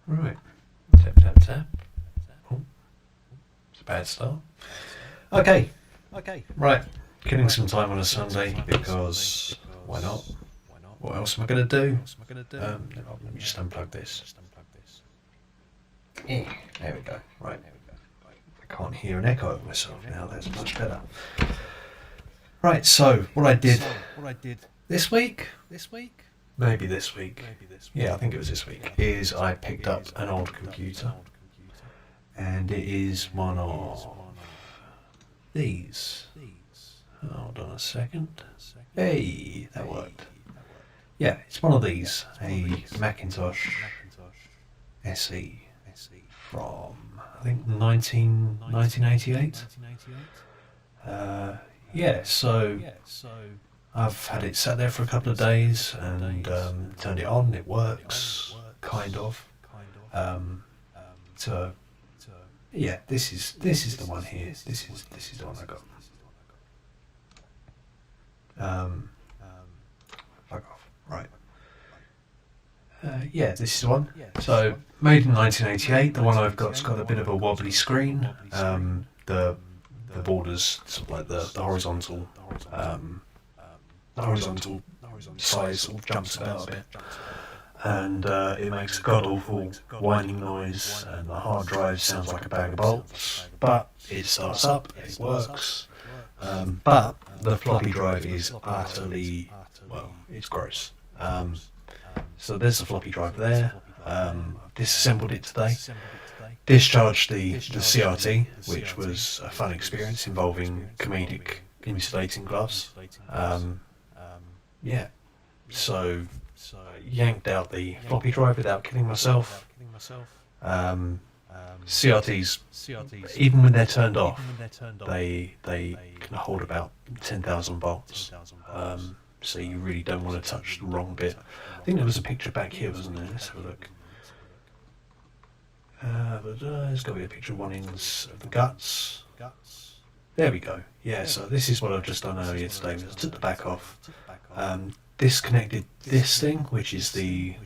Right. Tap, tap, tap. Oh, it's a bad start. Okay. Right. Killing some time on a Sunday because why not? What else am I going to do? Let me just unplug this. Yeah, there we go. Right. I can't hear an echo of myself now. That's much better. Right. So what I did this week. Maybe this week. Yeah, I think it was this week. Is I picked up an old computer, and it is one of these. Hold on a second. Hey, that worked. Yeah, it's one of these. A Macintosh SE from I think 1988. Yeah, so I've had it sat there for a couple of days and turned it on. It works, kind of. So yeah, this is the one here. This is the one I got. Fuck off. Right. Yeah, this is the one. So made in 1988. The one I've got's got a bit of a wobbly screen. The borders, sort of like the horizontal. The horizontal size sort of jumps about a bit, and it makes a god awful whining noise, and the hard drive sounds like a bag of bolts, but it starts up, it works, but the floppy drive is utterly, well, it's gross. So there's the floppy drive there. Disassembled it today, discharged the CRT, which was a fun experience involving comedic insulating gloves. Yeah, so yanked out the floppy drive without killing myself. CRTs, even when they're turned off, they can hold about 10,000 volts. So you really don't want to touch the wrong bit. I think there was a picture back here, wasn't there? Let's have a look. There's got to be a picture of one in of the guts. There we go. Yeah, so this is what I've just done earlier today. I took the back off, disconnected this thing, which is the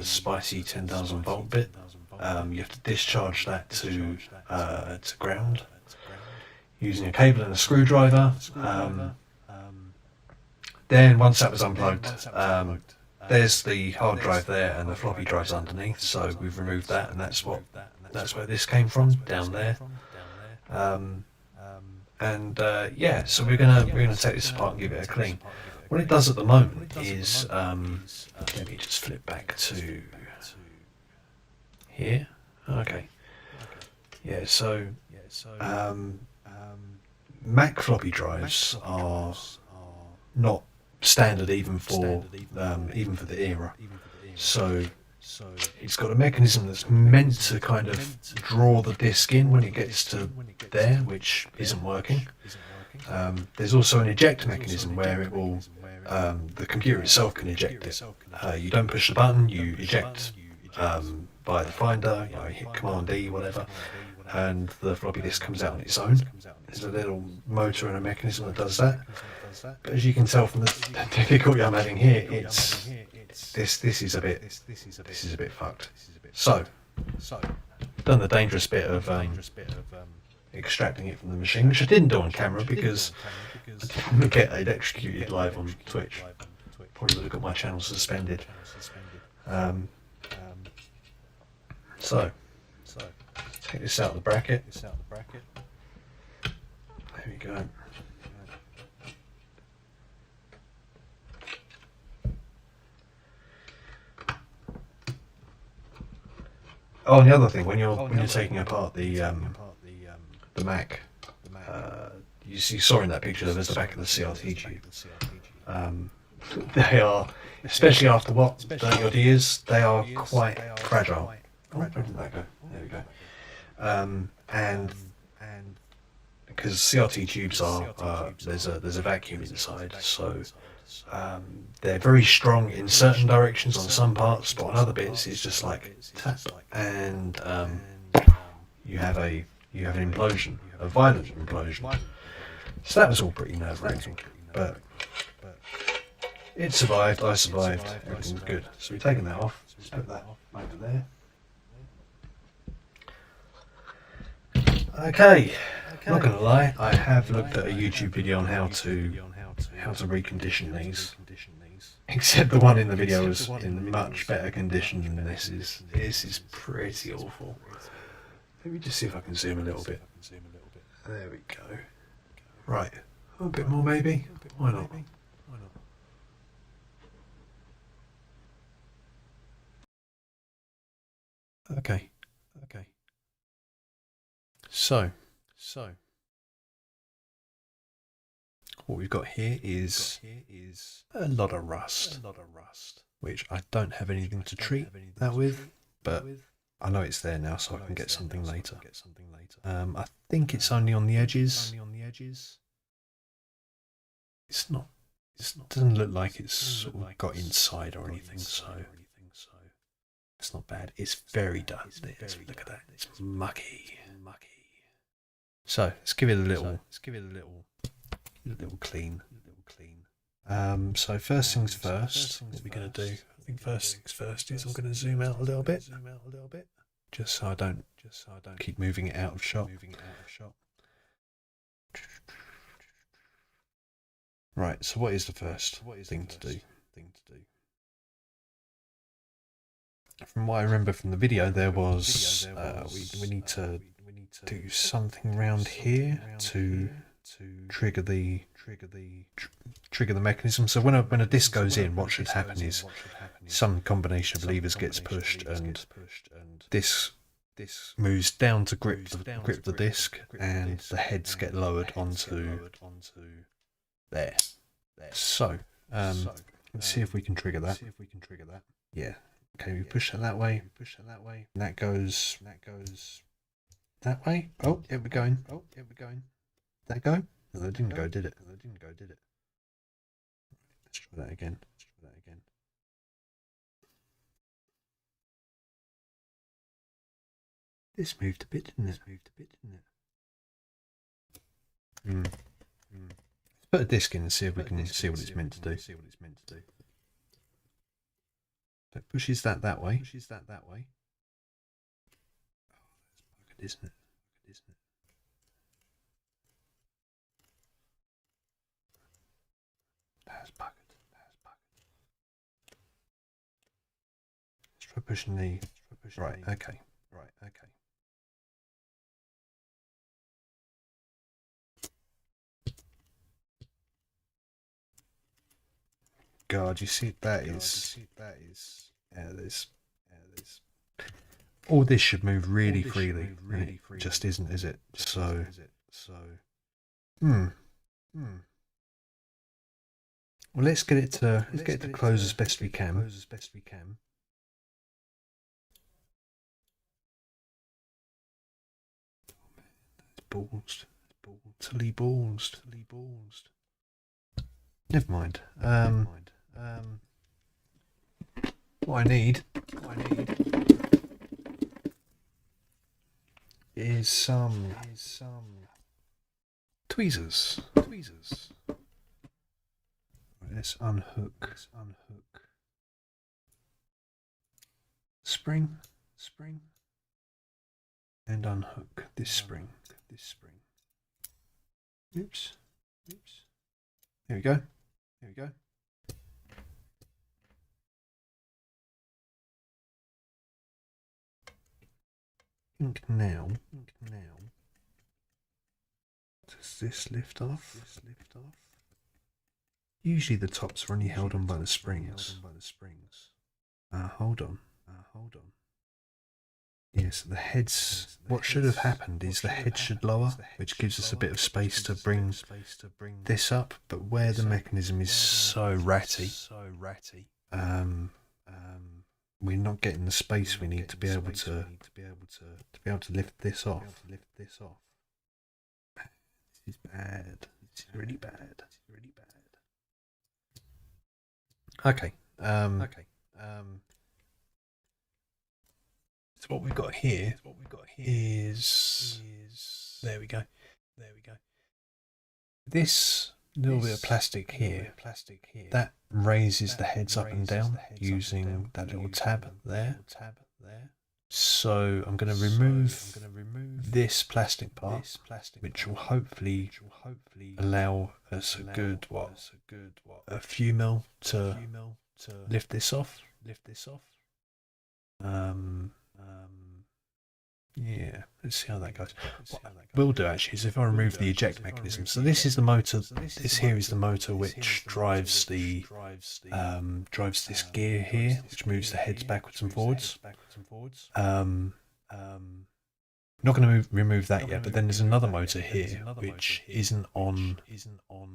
spicy 10,000 volt bit. You have to discharge that to ground using a cable and a screwdriver. Then once that was unplugged, there's the hard drive there and the floppy drive's underneath. So we've removed that, and that's where this came from, down there. Yeah, so we're gonna take this apart and give it a clean. What it does at the moment is, let me just flip back to here. Okay. Yeah, so Mac floppy drives are not standard even for the era. So it's got a mechanism that's meant to kind of draw the disk in when it gets to there, which isn't working. There's also an eject mechanism where it will, the computer itself can eject it. You don't push the button, you eject by the finder, you hit Command D, whatever, and the floppy disk comes out on its own. There's a little motor and a mechanism that does that. But as you can tell from the difficulty I'm having here, this is a bit fucked. So done the dangerous bit of extracting it from the machine, which I didn't do on camera because I didn't get electrocuted live on Twitch. Probably would have got my channel suspended. So take this out of the bracket. There we go. Oh, and the other thing, when you're taking apart the Mac, you saw in that picture there's the back of the CRT tube. They are, especially after what 30 odd years, they are quite fragile. Oh, where did that go? There we go. And because CRT tubes are there's a vacuum inside, so they're very strong in certain directions on some parts, but on other bits it's just like tap, and you have an implosion, a violent implosion. So that was all pretty nerve-wracking, but it survived. I survived. Everything's good. So we've taken that off. Just put that over there. Okay, not gonna lie, I have looked at a YouTube video on how to recondition these. Except the one in the video was in much better condition than this is. This is pretty awful. Let me just see if I can zoom a little bit. There we go. Right, a bit more maybe. Why not? Okay. So what we've got here is a lot of rust, which I don't have anything to treat that with, but I know it's there now, so I can get something later. I think it's only on the edges. It's not. It doesn't look like it's sort of got inside or anything, so it's not bad. It's very dirty. Look at that. It's mucky. So let's give it a little clean. So first things first, what we're going to do, I think first things first is I'm going to zoom out a little bit, just so I don't keep moving it out of shot. Right, so what is the first thing to do? From what I remember from the video, there was we need to do something around here to trigger the mechanism. So when a disc goes in, what should happen is some combination of levers gets pushed, and this moves down to grip the disc, and the heads get lowered onto there. So let's see if we can trigger that. Yeah. Okay, we push that way. And that goes that way. Oh, here we're going. Did that go? No, that didn't go, did it? Let's try that again. This moved a bit, didn't it? Let's put a disc in and see if we can see what it's meant to do. So it pushes that way. Oh, that's buggered, isn't it? That's buggered. Let's try pushing the... Right, okay. God, you see that is... Yeah, there's... All this should move really freely. It just isn't, is it? So... Well, let's get it to close as best we can. Balls. Never mind. What I need is some tweezers. Right, let's unhook. Spring. And unhook this spring. Oops. There we go. Ink now. Does this lift off? Usually the tops are only held on by the springs. Hold on. Yes, the heads. What should have happened is the head should lower, which gives us a bit of space to bring this up. But where the mechanism is so ratty, we're not getting the space we need to be able to lift this off. This is bad. It's really bad. Okay. So what we've got here is there we go. This little bit of plastic here that raises the heads up and down using that little tab there. So I'm going to remove this plastic part, which will hopefully allow us a few mil to lift this off. Yeah, let's see how that goes. What we'll do actually is if I remove the eject mechanism. So this is the motor. This here is the motor which drives the drives this gear here, which moves the heads backwards and forwards. Not going to remove that yet, but then there's another motor here which isn't on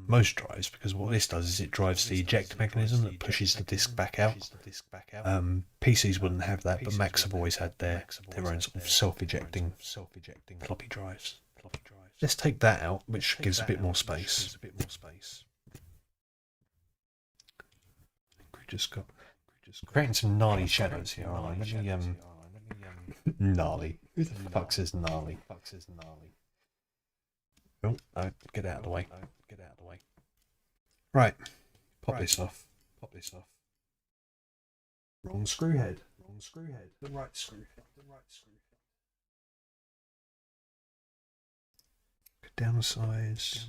most drives, because what this does is it drives the eject mechanism that pushes the disc back out. PCs wouldn't have that, but Macs have always had their own sort of self-ejecting floppy drives. Let's take that out, which gives a bit more space. We just got creating some gnarly shadows here, aren't I? Let me gnarly. Who the fuck says gnarly? Oh, no, get out of the way. Right, pop this off. Wrong screw head. The right screw head. Downsize.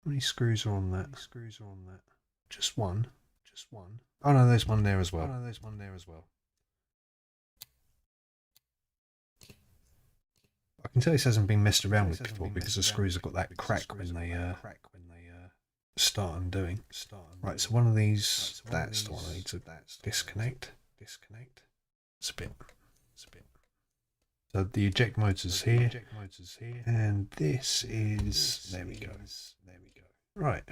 How many screws are on that? Just one. Oh no, there's one there as well. I can tell this hasn't been messed around with before because the screws have got that crack when they start undoing. Right, so one of these, that's the one I need to disconnect. It's a bit. So the eject motor's here, and this is, there we go. Right.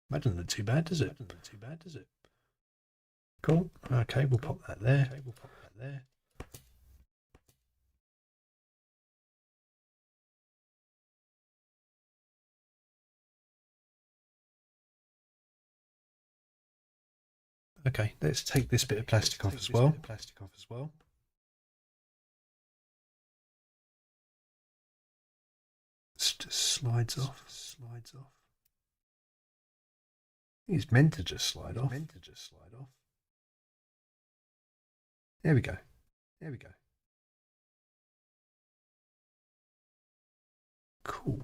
That doesn't look too bad, does it? Cool. Okay, we'll pop that there. Okay, let's take this bit of plastic off as well. It just slides off. It's meant to just slide off. There we go. Cool.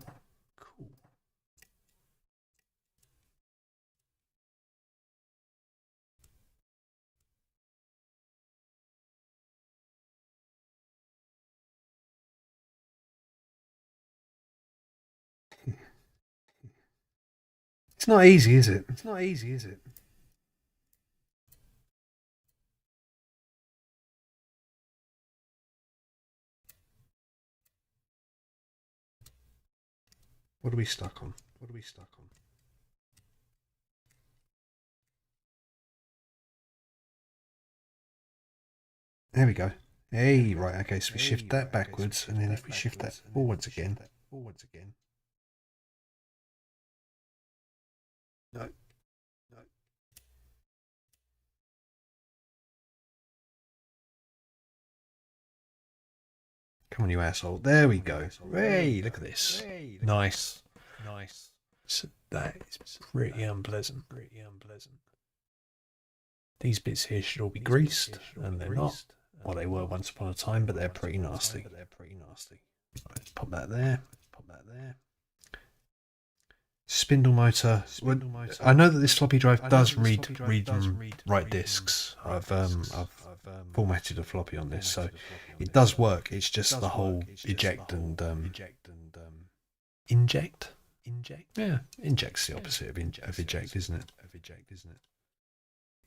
It's not easy, is it? What are we stuck on? There we go. Hey, right, okay, so we shift that backwards, and then if we shift that forwards again. No. Come on, you asshole. There we go. Hey, look at this. Nice. So that is pretty unpleasant. These bits here should all be greased, and they're not. Well, they were once upon a time, but they're pretty nasty. Let's pop that there. Spindle motor. I know that this floppy drive does read and write discs. I've formatted a floppy on this, so it does work. It's just the whole eject and inject. Yeah, inject's the opposite of eject, isn't it?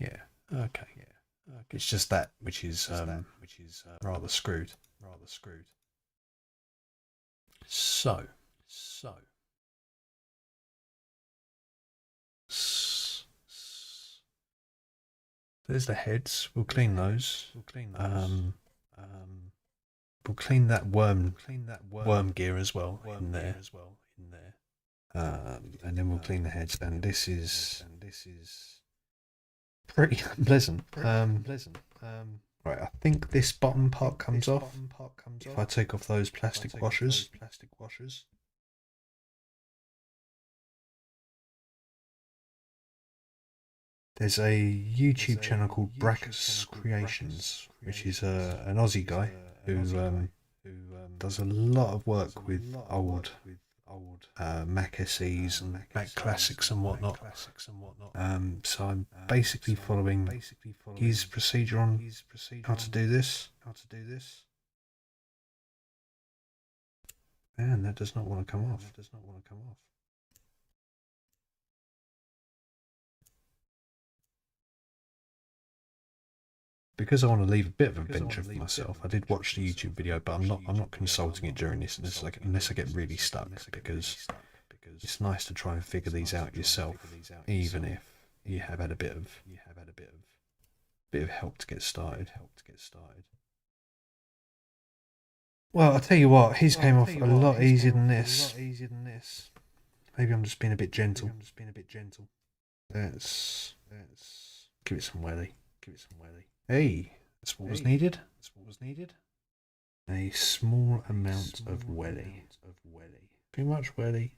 Yeah. Okay. It's just that which is rather screwed. So. There's the heads. We'll clean those. We'll clean that worm gear as well in there. And then we'll clean the heads. And this is pretty unpleasant. Right, I think this bottom part comes off. If I take off those plastic washers. there's a YouTube channel called Brackus Creations, which is an Aussie guy who does a lot of work with old Mac SEs and Mac Classics and whatnot. So I'm basically following his procedure on how to do this. And that does not want to come off. Because I want to leave a bit of adventure for myself, I did watch the YouTube video, but I'm not consulting it during this unless I get really stuck, because it's nice to try and figure these out yourself, even if you have had a bit of help to get started. Well, I'll tell you what, his came off a lot easier than this. Maybe I'm just being a bit gentle. Let's give it some welly. Hey, that's what was needed. A small amount of welly. Too much welly.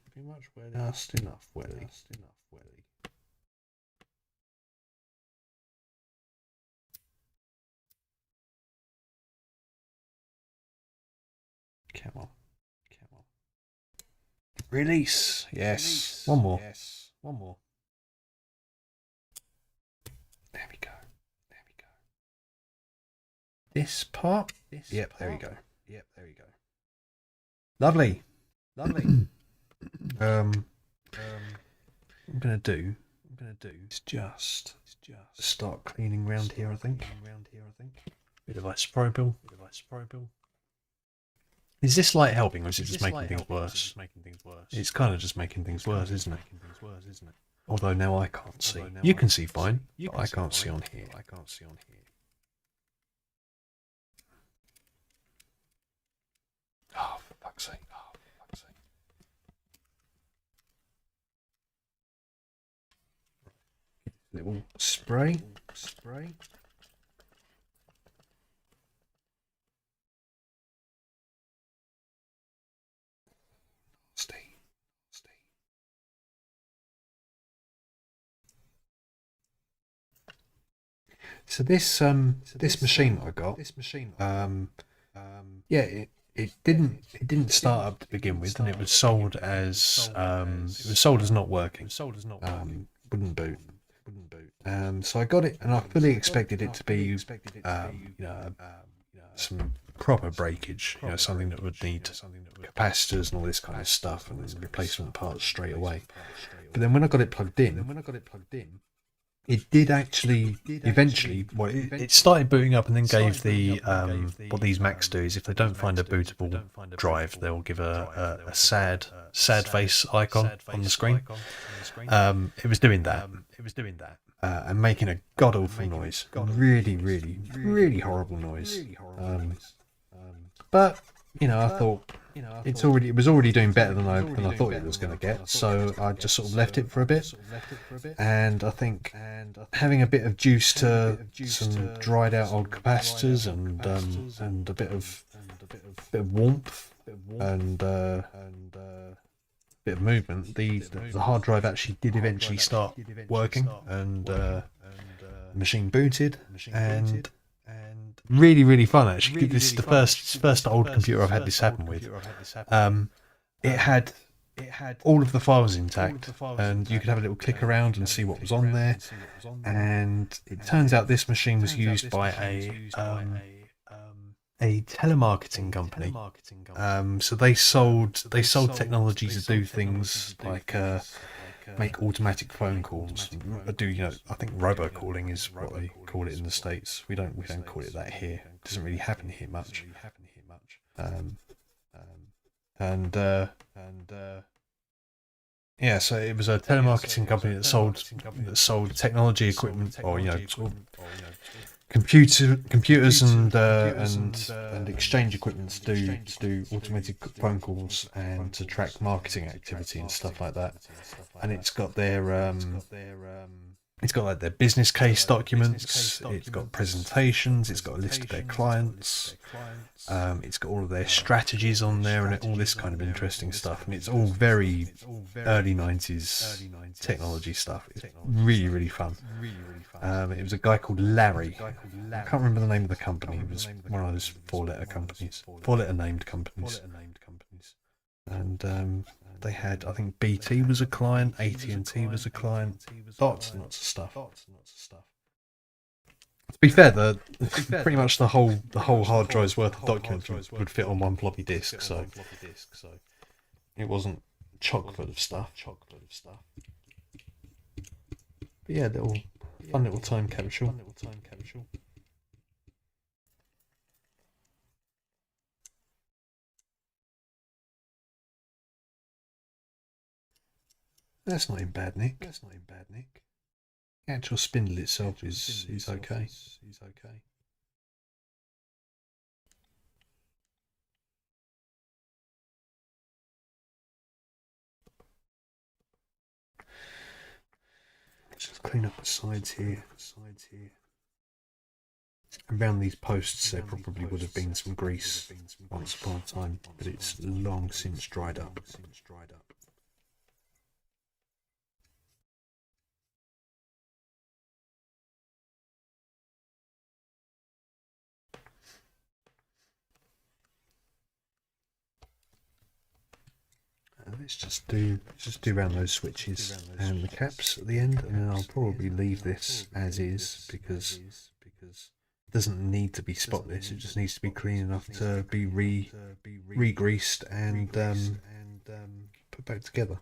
Just enough welly. Come on. Release. Yes. One more. There we go. This part. Yep, there we go. Lovely. What I'm gonna do is just start cleaning round here, I think. Bit of isopropyl. Is this light helping, or is it just making things worse? It's kind of just making things worse, isn't it? Although now I can't see. You can see fine, but I can't see on here. Oh, for fuck's sake. Little spray. So this machine I got, yeah, it didn't start up to begin with, and it was sold as not working. Wouldn't boot. So I got it, and I fully expected it to be some proper breakage, something that would need capacitors and all this kind of stuff, and replacement parts straight away. But then when I got it plugged in, it did actually eventually. Well, it started booting up, and then gave the what these Macs do is if they don't find a bootable drive, they'll give a sad face icon on the screen. It was doing that. And making a god awful noise, really horrible noise. But I thought it was already doing better than I thought it was going to get. So I just sort of left it for a bit, and I think having a bit of juice to some dried out old capacitors and a bit of warmth and bit of movement, the hard drive actually did eventually start working, and the machine booted, and really fun actually. This is the first old computer I've had this happen with. It had all of the files intact, and you could have a little click around and see what was on there. And it turns out this machine was used by a telemarketing company. So they sold technology to do things like make automatic phone calls. I think robocalling is what they call it in the States. We don't call it that here. It doesn't really happen here much. Yeah, so it was a telemarketing company that sold technology equipment, or computers and exchange equipment to do automated phone calls and to track marketing activity and stuff like that. And it's got their It's got like their business case documents, it's got presentations, it's got a list of their clients, it's got all of their strategies on there and all this kind of interesting stuff. And it's all very early 90s technology stuff. It's really, really fun. It was a guy called Larry. I can't remember the name of the company. It was one of those four-letter companies, four-letter named companies. And they had, I think BT was a client, AT&T was a client, lots and lots of stuff. To be fair, pretty much the whole hard drive's worth of documents would fit on one floppy disk, so it wasn't chock full of stuff. But yeah, fun little time capsule. That's not in bad nick. The actual spindle itself is okay. Let's just clean up the sides here. Around these posts there probably would have been some grease once upon a time, but it's long since dried up. Let's just do around those switches and the caps at the end, and then I'll probably leave this as is because it doesn't need to be spotless. It just needs to be clean enough to be re-greased and put back together.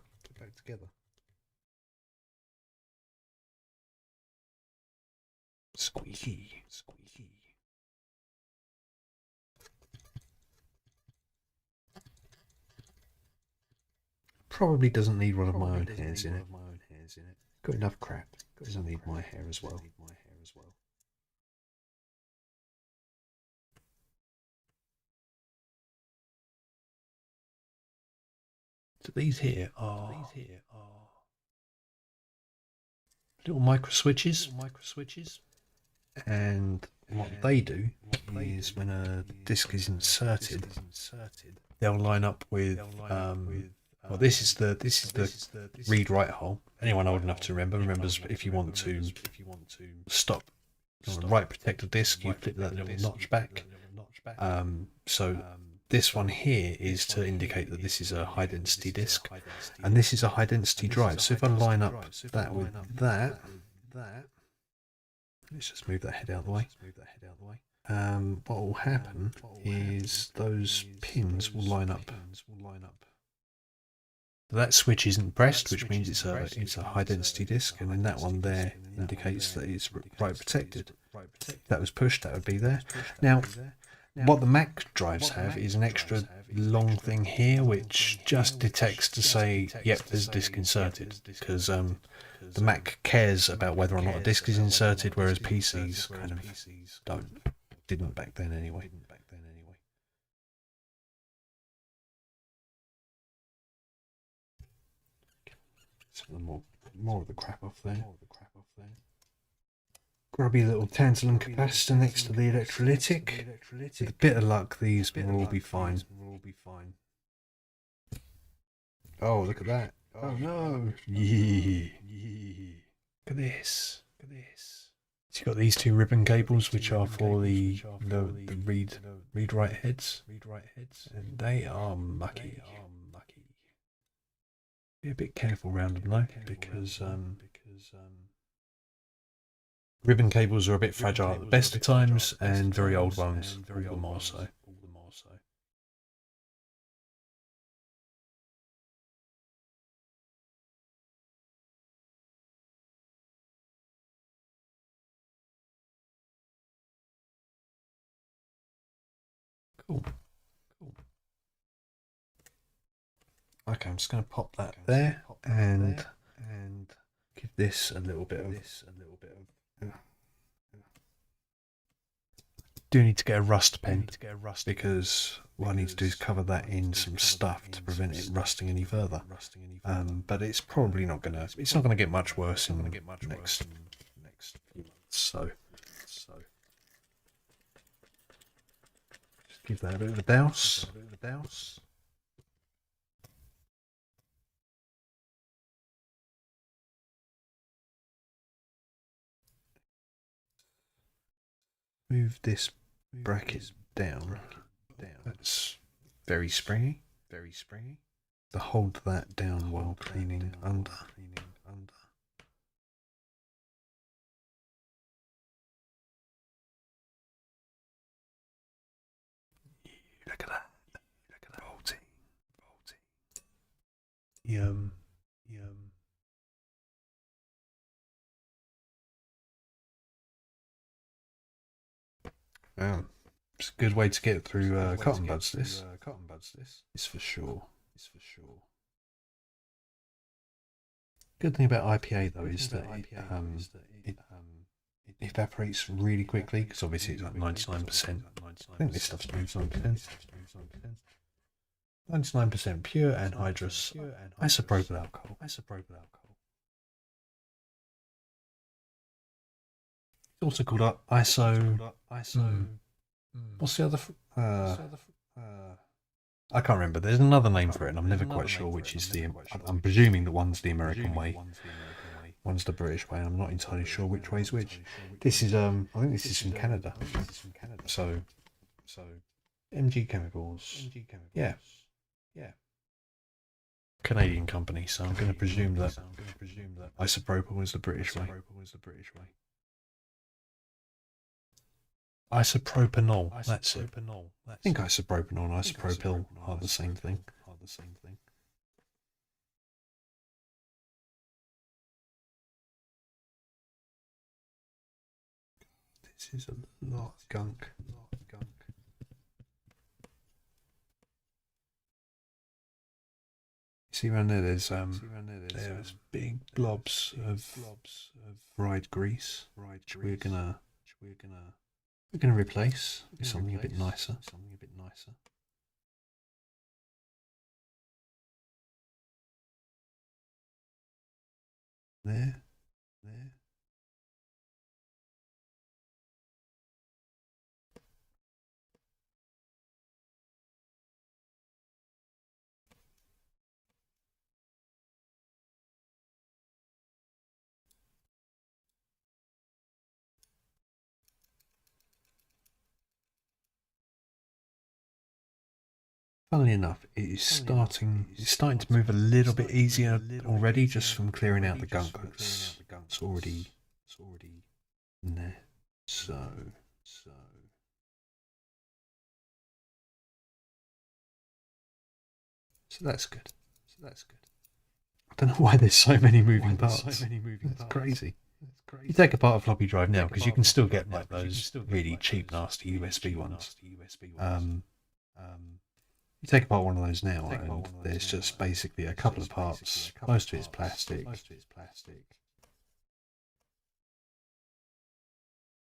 Squeaky. Probably doesn't need one of my own hairs in it. Got enough crap. Doesn't need my hair as well. So these here are little micro switches. And what they do is when a disc is inserted, they'll line up with well, this is the read-write hole. Anyone old enough to remembers if you want to stop on a write protector disc, you flip that little notch back. So this one here is to indicate that this is a high-density disc, and this is a high-density drive. So if I line up that with that, let's just move that head out of the way. What will happen is those pins will line up. That switch isn't pressed, which means it's a high density disk, and then that one there indicates that it's write protected. If that was pushed, that would be there. Now, what the Mac drives have is an extra long thing here, which just detects to say, yep, there's a disk inserted, because the Mac cares about whether or not a disk is inserted, whereas PCs kind of didn't back then anyway. Some more of the crap off there. Grubby little tantalum capacitor next to the electrolytic. With a bit of luck, these will all be fine. Oh, look at that. Oh no. Yeah. Look at this. So you've got these two ribbon cables, which are for the read-write heads. And they are mucky. Be a bit careful around them though, because ribbon cables are a bit fragile at the best of times, and very old ones all the more so. Cool. Okay, I'm just going to pop that there and give this a little bit of do need to get a rust pen because what I need to do is cover that in some stuff to prevent it rusting any further. But it's probably not gonna. It's not gonna get much worse in the next few months. So just give that a bit of a douse. Move this bracket down. That's very springy. To hold that down while cleaning under. Look at that. Bolting. Yum. It's a good way to get through cotton buds. This is for sure. Good thing about IPA though is that it evaporates really quickly because obviously it's like 99%. I think this stuff's 99%. 99% pure anhydrous isopropyl alcohol. It's also called ISO. What's the other? I can't remember. There's another name for it, and I'm never quite sure which is the. I'm presuming that one's the American way, one's the British way. And I'm not entirely sure which way's which. This is I think this is from Canada. So MG Chemicals. Yeah. Canadian company. So I'm going to presume that isopropyl is the British way. Isopropanol. That's it. I think isopropanol and isopropyl are the same thing. This is a lot of gunk. See around there, there's big blobs of fried grease. We're gonna replace with something a bit nicer. There. Funnily enough, it's starting to move a little bit easier already, just from clearing out the gunk that's already in there. So that's good. I don't know why there's so many moving parts. It's crazy. You take apart a floppy drive now because you can still get like those really cheap, nasty USB ones. You take apart one of those now, and there's just basically a couple of parts. Most of it's plastic.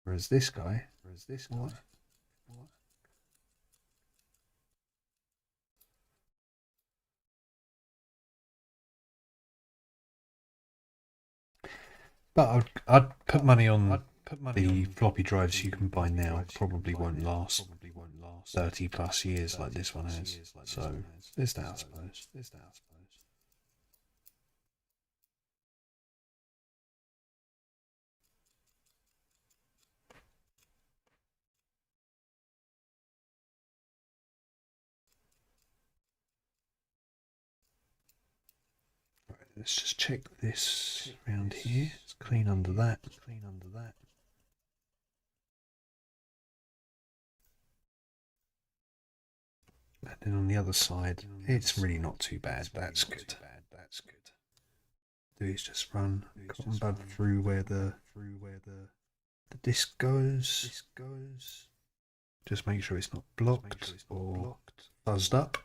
Whereas this guy, what? But I'd put money on the floppy drives you can buy now. Probably won't last 30 plus years like this one has. So there's that, I suppose. Right, let's just check this around here. It's clean under that. And then on the other side, it's really not too bad. That's good. Do is just run cotton bud through where the disc goes. Just make sure it's not blocked or fuzzed up.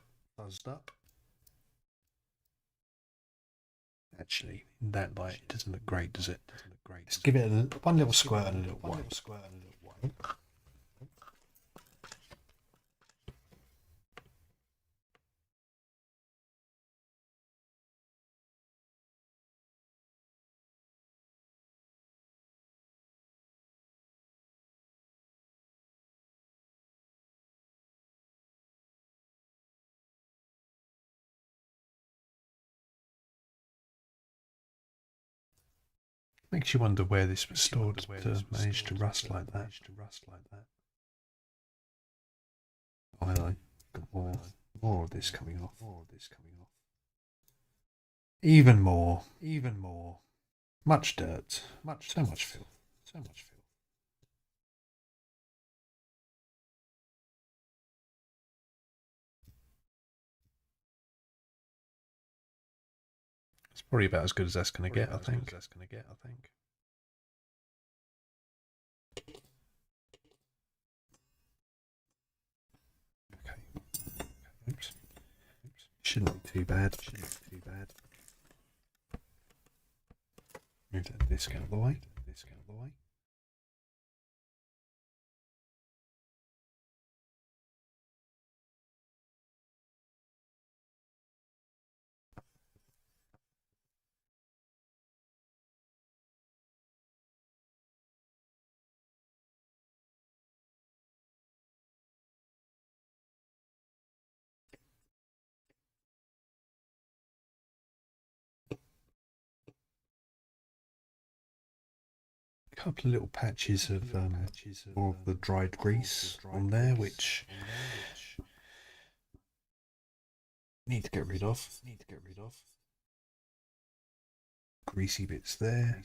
Actually, in that light, it doesn't look great, does it? Let's give it one little squirt and a little wipe. Makes you wonder where this was stored to manage to rust like that. Oh, hello. Got more of this coming off. Even more. Much dirt. So much filth. It's probably about as good as that's going to get, I think. Okay. Oops. Shouldn't be too bad. Move that disc out of the way. A couple of little patches of more of the dried grease on there, which need to get rid of. Greasy bits there.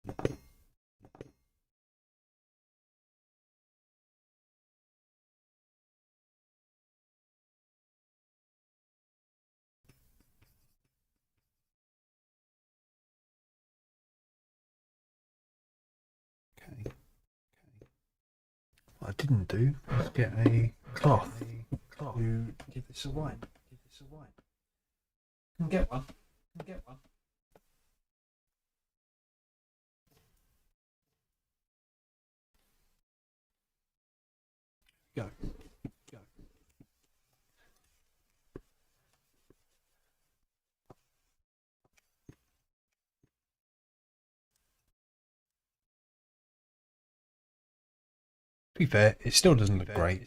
Okay. What I didn't do was get a cloth to give this a wipe. Can get one. Go. To be fair, it still doesn't look great.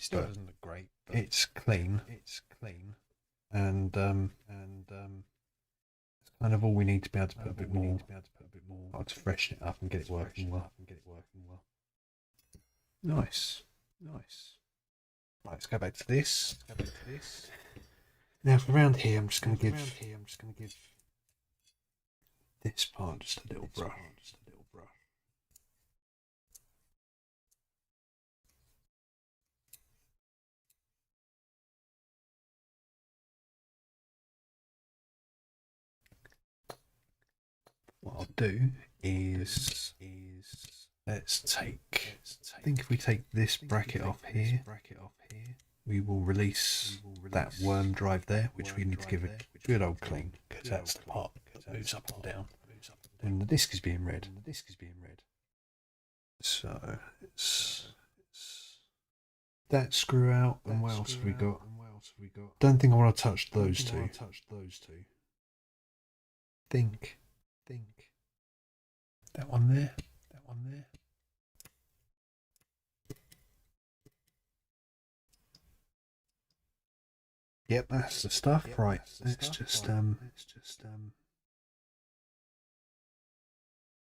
It's clean. And it's kind of all we need to be able to put a bit more. To freshen it up and get it working well. Nice. Right, let's go back to this. Now for around here, I'm just going to give this part just a little brush. What I'll do is let's take. I think if we take this bracket off here, we will release that worm drive there, which we need to give a good old clean, because that's the part that moves up and down. And the disc is being read. So it's that screw out, and what else have we got? Don't think I want to touch those two. Think. That one there. Yep, that's the stuff. Right, let's just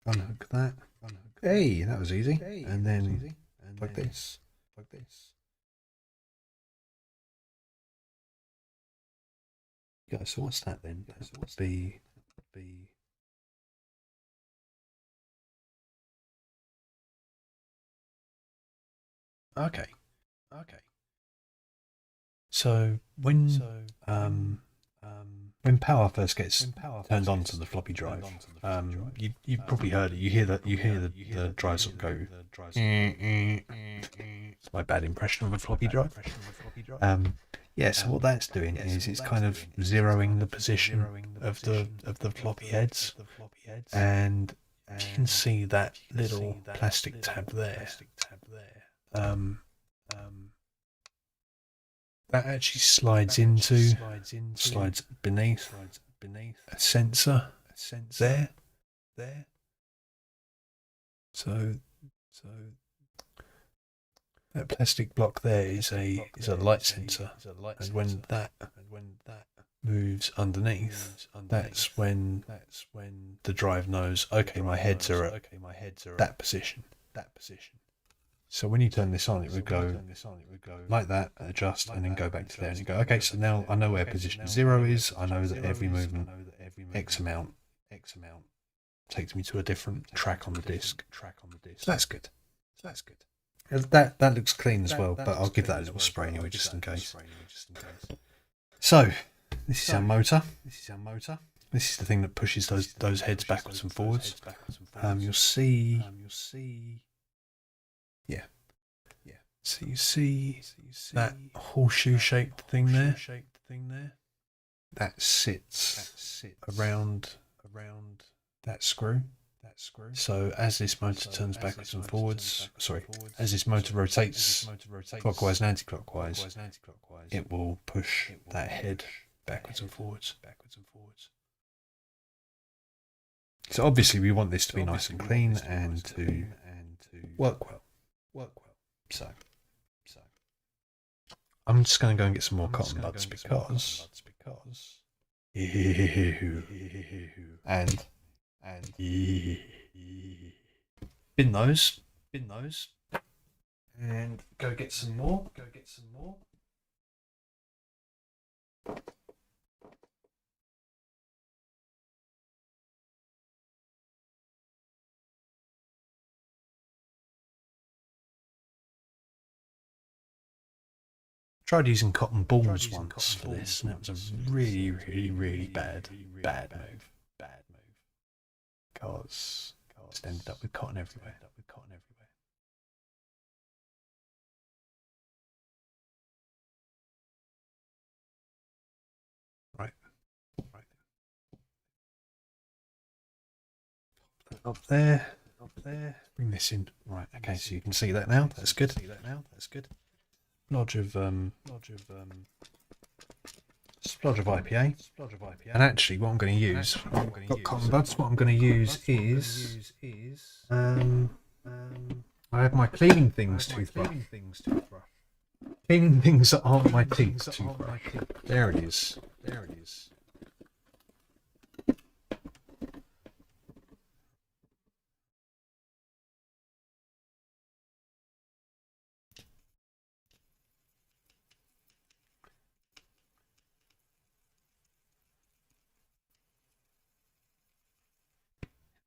unhook that. Hey, that was easy. And then like this. Yeah, so what's that then? That would be okay. So when power first gets turned on to the floppy drive, you probably heard it. You hear the drive sort of go. It's my bad impression of a floppy drive. Yeah. So what that's doing is it's kind of zeroing the position of the floppy heads, and you can see that little plastic tab there. That actually slides beneath a sensor there. So that plastic block there is a light sensor, and when that moves underneath, that's when the drive knows, okay, my heads are at that position. So when you turn this on, it would go like that, adjust, and then go back to there, and you go, okay, so now I know where position 0 is. I know that every movement X amount takes me to a different track on the disc. So that's good. That looks clean as well, but I'll give that a little spray anyway, just in case. So this is our motor. This is the thing that pushes those heads backwards and forwards. You'll see. Yeah. So you see that horseshoe-shaped thing there. That sits around that screw. So as this motor turns backwards and forwards, as this motor rotates clockwise and anti-clockwise, it will push that head backwards and forwards. So obviously we want this to be nice and clean and to work well. So I'm just going to go and get some more cotton buds because and bin those and go get some more. Tried using cotton balls once for this, and it was a really bad move. Because just ended up with cotton everywhere. Right. Up there. Bring this in. Right. Okay. So you can see that now. That's good. Splodge of IPA. And actually, what I'm going to use, I've got cotton buds. What I'm going to use is I have my cleaning things toothbrush. Cleaning things that aren't my teeth toothbrush. There it is.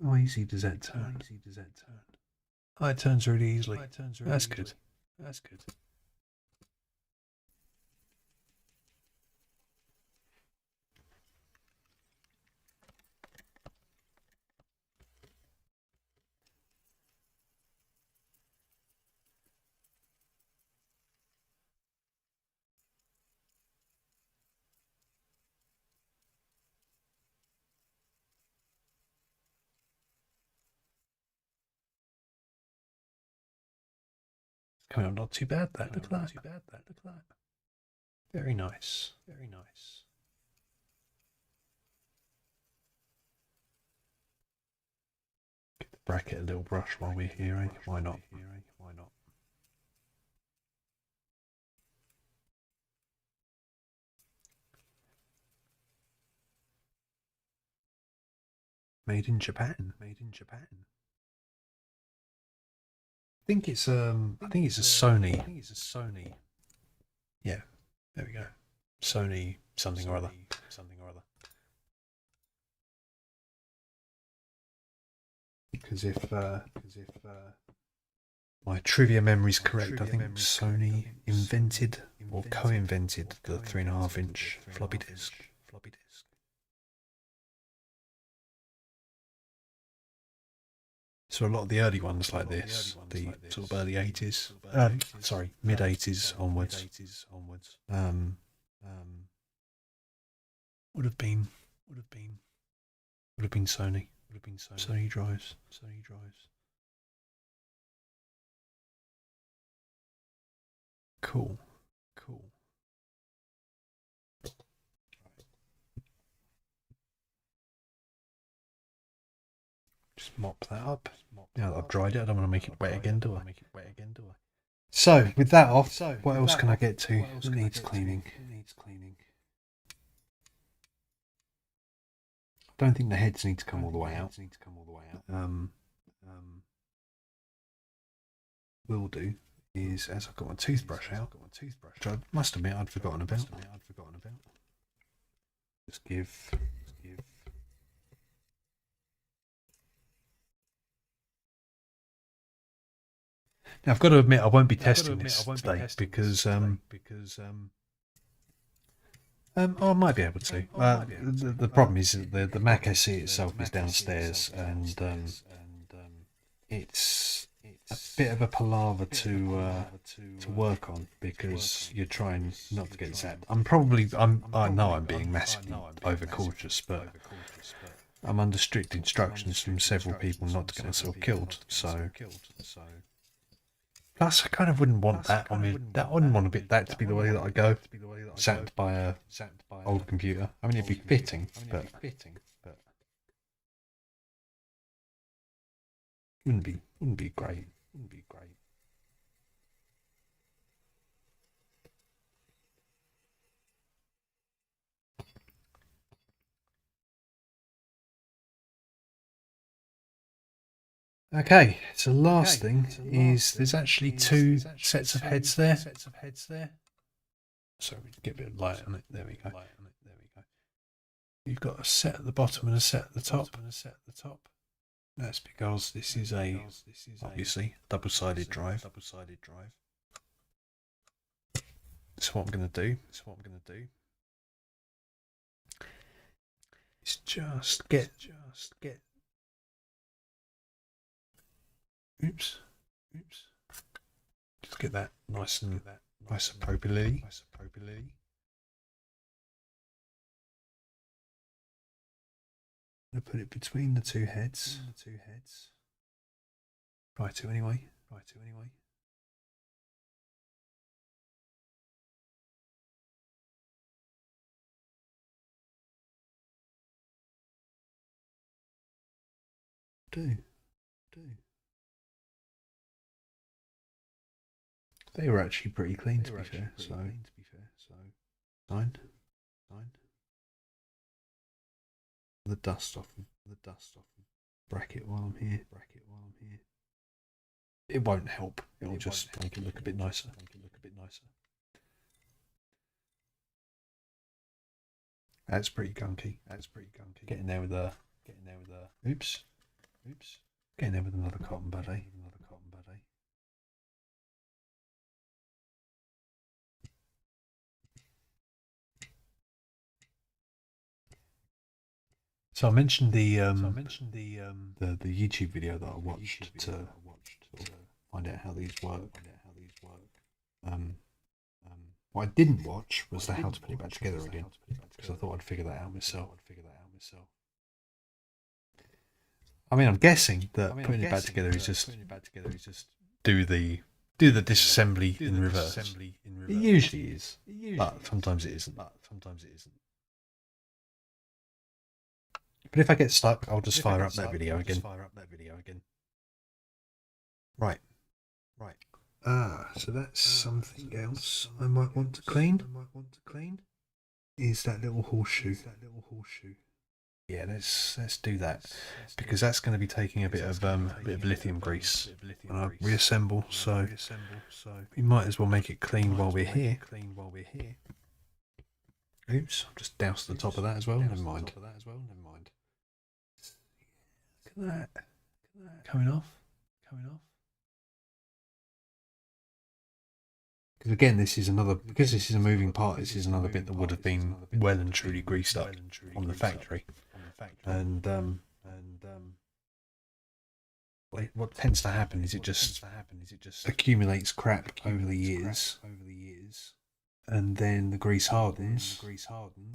How easy does that turn? Oh, it turns really easily. That's good. Coming up not too bad, that. Look at that. Very nice. Get the bracket a little brush while we're here, eh? Why not? Made in Japan. I think it's a Sony. Yeah, there we go. Sony something or other. Because if my trivia memory is correct, I think Sony invented or co-invented the 3.5-inch floppy disk. So a lot of the early ones like this, the sort of early 80s, mid 80s onwards, would have been Sony. Sony drives. Cool. Just mop that up. Now that I've dried it, I don't want to make it wet again, do I? So, with that off, what else can I get to that needs cleaning? Don't think the heads need to come all the way out. Will do is, as I've got my toothbrush out, which I must admit I'd forgotten about. Just give. Now I've got to admit I won't be testing this today because I might be able to. The problem is that the Mac SE itself is downstairs, and it's a bit of a palaver to work on because you're trying not to get zapped. I know I'm being massively overcautious, but I'm under strict instructions from several people not to get myself killed. So. Plus, I kind of wouldn't want that. I wouldn't want that to be the way that I go. Zapped by a old computer. I mean, it'd be fitting, but wouldn't be great. Okay, so the last thing is there's actually two sets of heads there. Sorry, get a bit of light on it. There we go. You've got a set at the bottom and a set at the top. That's because this is obviously double-sided drive. So what I'm going to do is just get. Oops. Just get that nice appropriately. I'm going to put it between the two heads. Try to anyway. Do. They were actually pretty clean to be fair. So fine. The dust off bracket while I'm here. It won't help. It'll just make it look a bit nicer. That's pretty gunky. Getting there with a. Oops. Getting there with another cotton bud, eh? So I mentioned the YouTube video that I watched to find out how these work. What I didn't watch was the how to put it back together again, because I thought I'd figure that out myself. I mean, I'm guessing that putting it back together is just do the disassembly in reverse. It usually is, but sometimes it isn't. But if I get stuck, I'll just fire up that video again. Right. So that's something else I might want to clean. Is that little horseshoe? Yeah, let's do that, because that's going to be taking a bit of lithium grease when I reassemble. So we might as well make it clean while we're here. Oops, I've just doused the top of that as well. Never mind. Look at that. Coming off. Because again, this is a moving part, this is another bit that would have been well and truly greased up on the factory. And what tends to happen is it just accumulates crap over the years, and then the grease hardens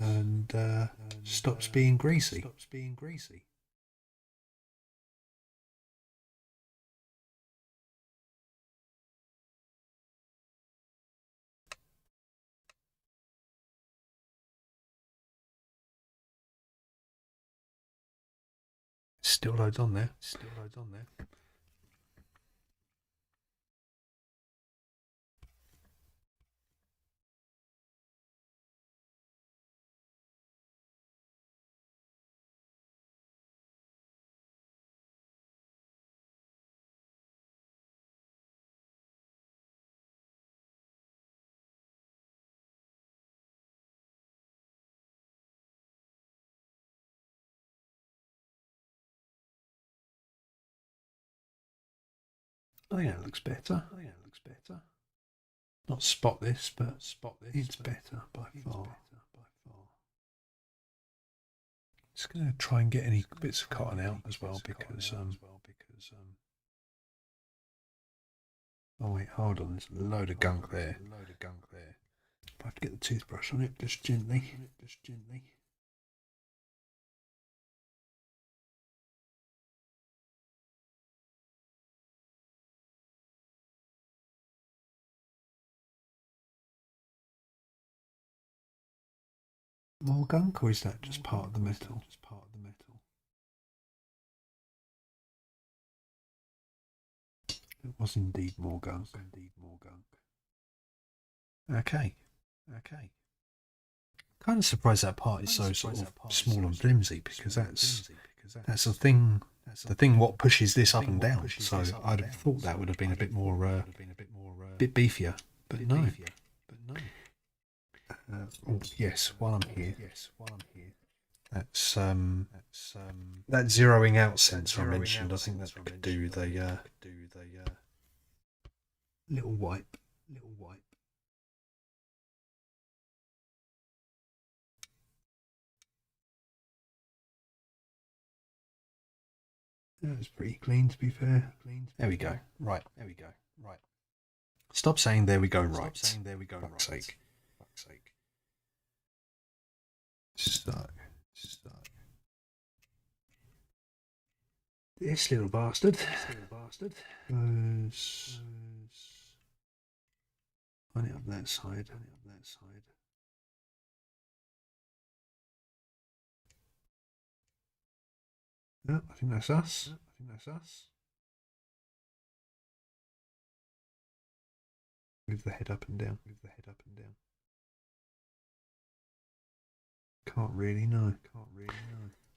and stops being greasy. Still loads on there. I think that looks better. Not spot this, but it's better by far. Just going to try and get any bits of cotton out as well because oh wait, hold on, there's a load of gunk there. I have to get the toothbrush on it just gently. More gunk, or is that just part of the metal? It was indeed more gunk. Okay. Kind of surprised that part is so sort of small and flimsy because that's the thing. The thing what pushes this up and down. So I'd have thought that would have been a bit more, bit beefier, but no. Oh, yes, while I'm here. That's that zeroing out sensor I mentioned. I think that could do the little wipe. That was pretty clean, to be fair. There we go. Right. Stop saying there we go. Right. Fuck's sake. So. This little bastard goes on it up that side. No, I think that's us. Move the head up and down. Can't really know.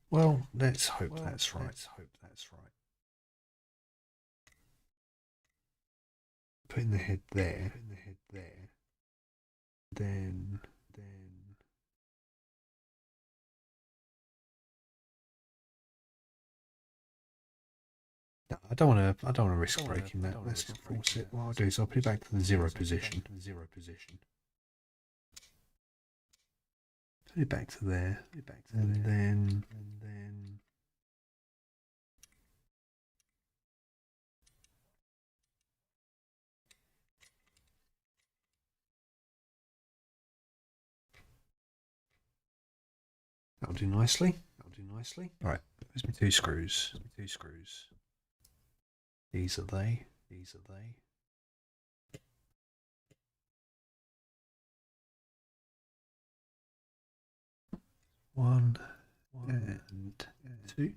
Well, let's hope that's right. Putting the head there. Then. No, I don't want to risk breaking that. Let's not force it. What I'll do is I'll put it back to the zero position. Put it back to there. And then. That'll do nicely. Alright, there's my two screws. These are they. One and two.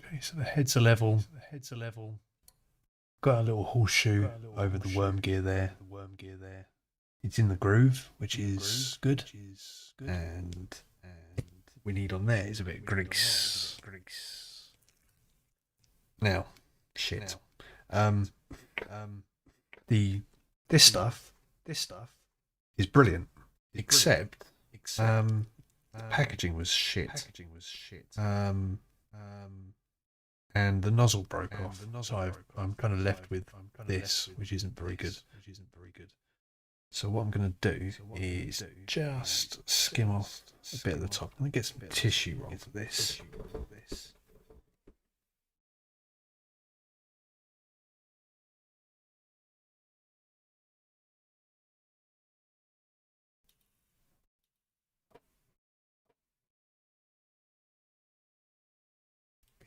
Okay, so the heads are level. Got a little horseshoe over the worm gear there. It's in the groove, which is good. And we need on there is a bit of grease. Now, shit. This stuff is brilliant, except the packaging was shit. And the nozzle broke off. So I'm kind of left with this, which isn't very good. So what I'm going to do is just skim off a bit at the top. I'm going to get some tissue roll for this.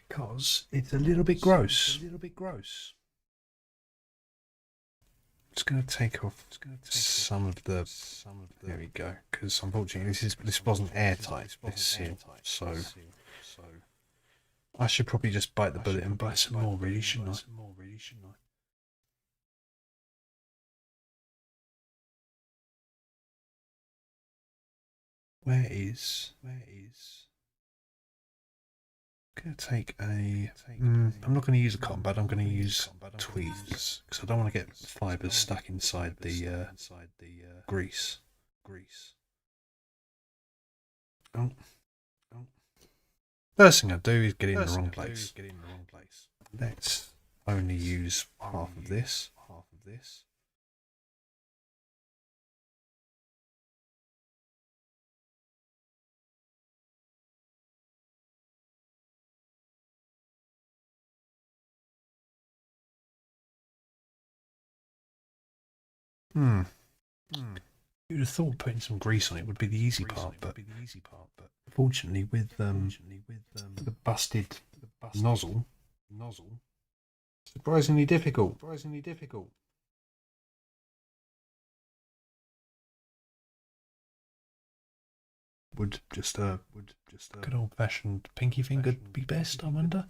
Because it's a little bit gross. Just going to take off some of the. There we go. Because unfortunately, this wasn't airtight. This seal. So I should probably just bite the bullet and buy some more, really, shouldn't I? Where is? Going to take a. I'm not going to use a cotton bud. I'm going to use tweezers because I don't want to get fibres stuck inside the grease. Oh. First thing I do is get it in the wrong place. Let's only use half of this. You'd have thought putting some grease on it would be the easy part, but fortunately with the busted nozzle, surprisingly difficult. Would just a good old fashioned pinky finger be best, I wonder?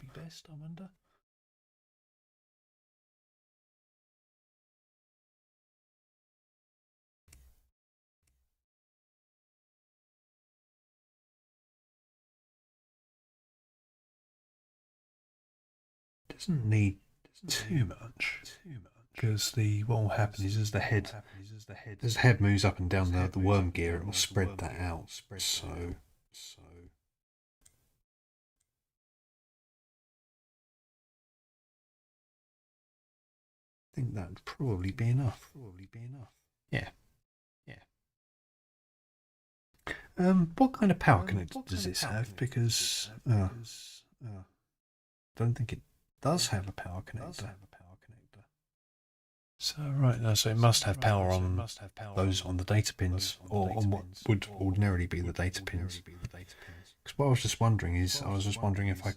Doesn't need too much. Because what will happen is as the head moves up and down the worm gear, it will spread that out. So I think that would probably be enough. Yeah. What kind of power connector does this have? Because I don't think it does have a power connector. So so it must have power on those on the data pins, or on what would ordinarily be the data pins. Because what I was just wondering is, if I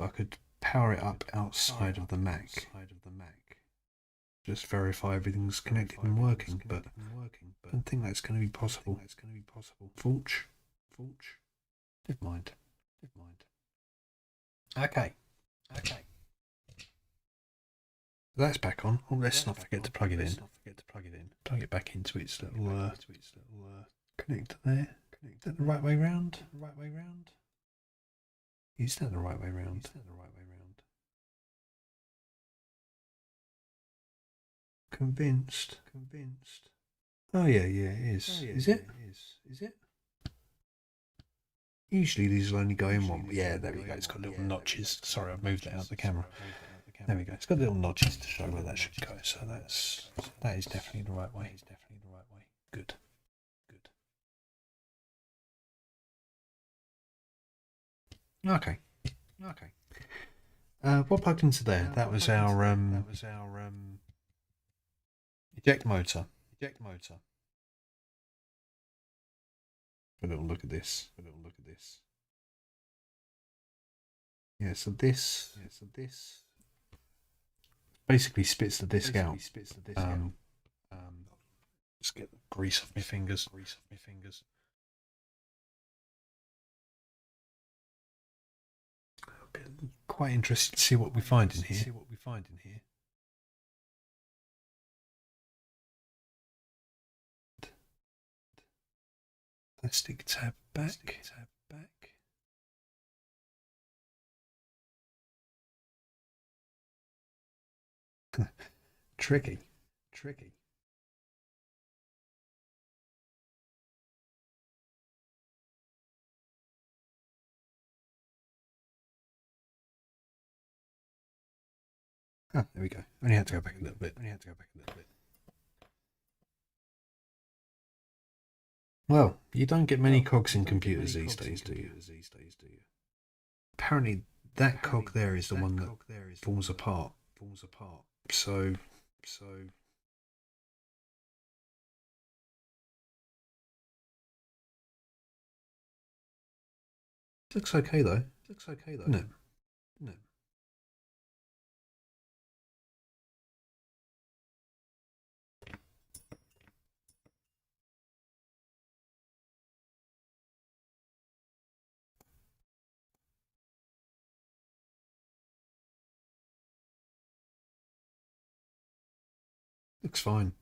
could power it up outside of the Mac. Just verify everything's connected and working, but I don't think that's going to be possible. Fulch. Never mind. Okay. That's back on. Oh, let's not forget to plug it in. Plug it back into its little connector there. Is that the right way round? Is that the right way round? Convinced. Oh yeah, it is. Is it? Usually these will only go in one. Yeah, there we go. It's got little notches. Sorry, I've moved it out of the camera. There we go. It's got little notches to show where that should go. So that is definitely the right way. Good. Okay. What plugged into there? That was our eject motor. A little look at this. Yeah, so this basically spits the disc out. Just get the grease off my fingers. Quite interested to see what we find in here. Plastic tab back. Tricky. Ah, there we go. Only had to go back a little bit. Well, you don't get many cogs in computers these days, do you? Apparently, that cog there is the one that falls apart. So looks okay though. No. Looks fine.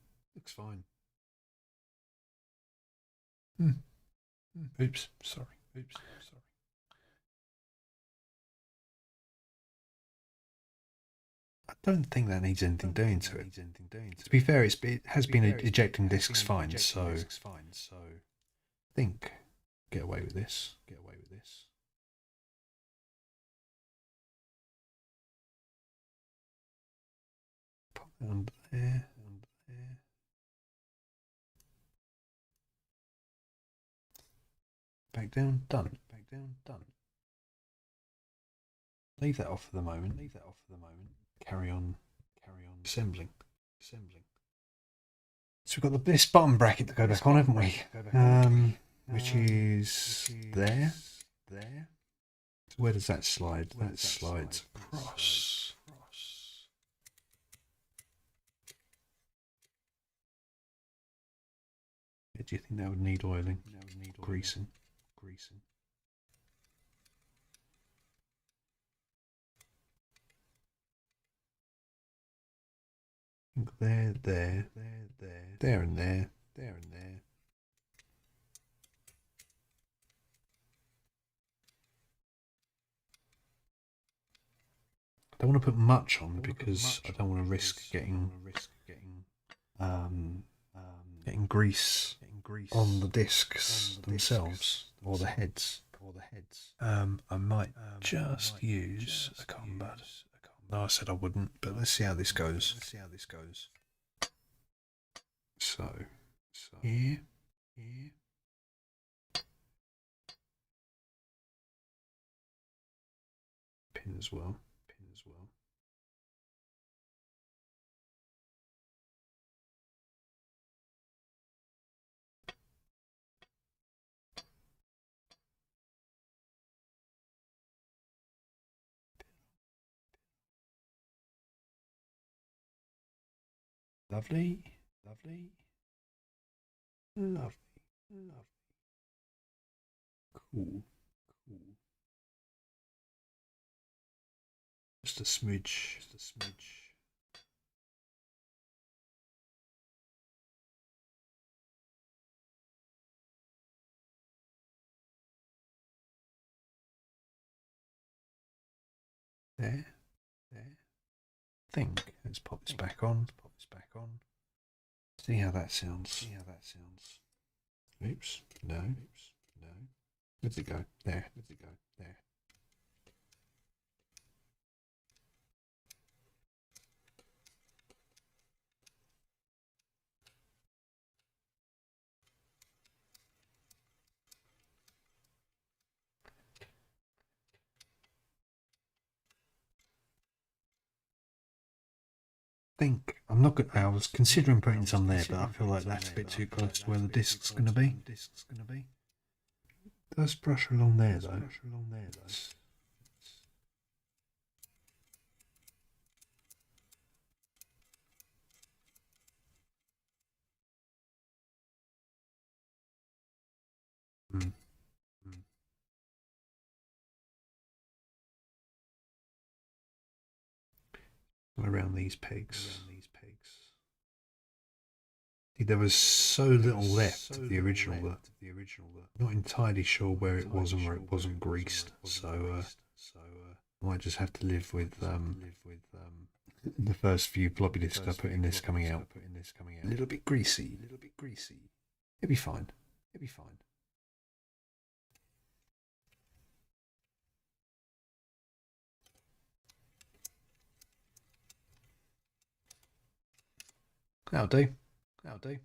Oops, sorry. don't think that needs anything doing to it. To be fair, it has been ejecting discs fine, so I think get away with this. Pop that under there. Back down, done. Leave that off for the moment. Carry on assembling. So we've got this bottom bracket to go back on, haven't we? Which is there. So where does that slide? That slides across. Do you think that would need oiling? Greasing. There, and there. I don't want to put much on because I don't want to risk getting grease on the discs themselves or the heads. I might just use a cotton bud. No, I said I wouldn't, but let's see how this goes. So here. Pin as well. Lovely. Cool. Just a smidge. There. Think. Let's pop this back on. See how that sounds. Oops. No. Where'd it go? There. I'm not good. I was considering putting some there, but I feel like that's a bit too close to where the disc's going to be. Does brush along there though. Around these pegs. There was so little left of the original that not entirely sure where it was and where it wasn't greased. So I might just have to live with the first few floppy disks I put in this coming out. A little bit greasy. It'll be fine. That'll do.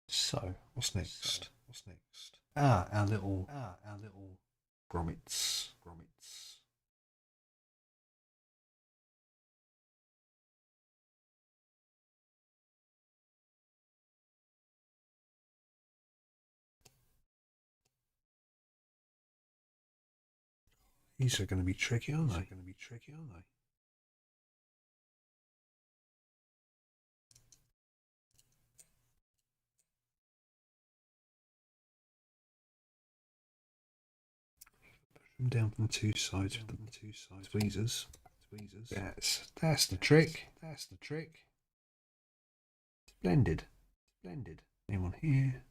So, what's next? Our little grommets. These are going to be tricky, aren't they? Them down from two sides with the tweezers. That's the trick. Splendid. Anyone here?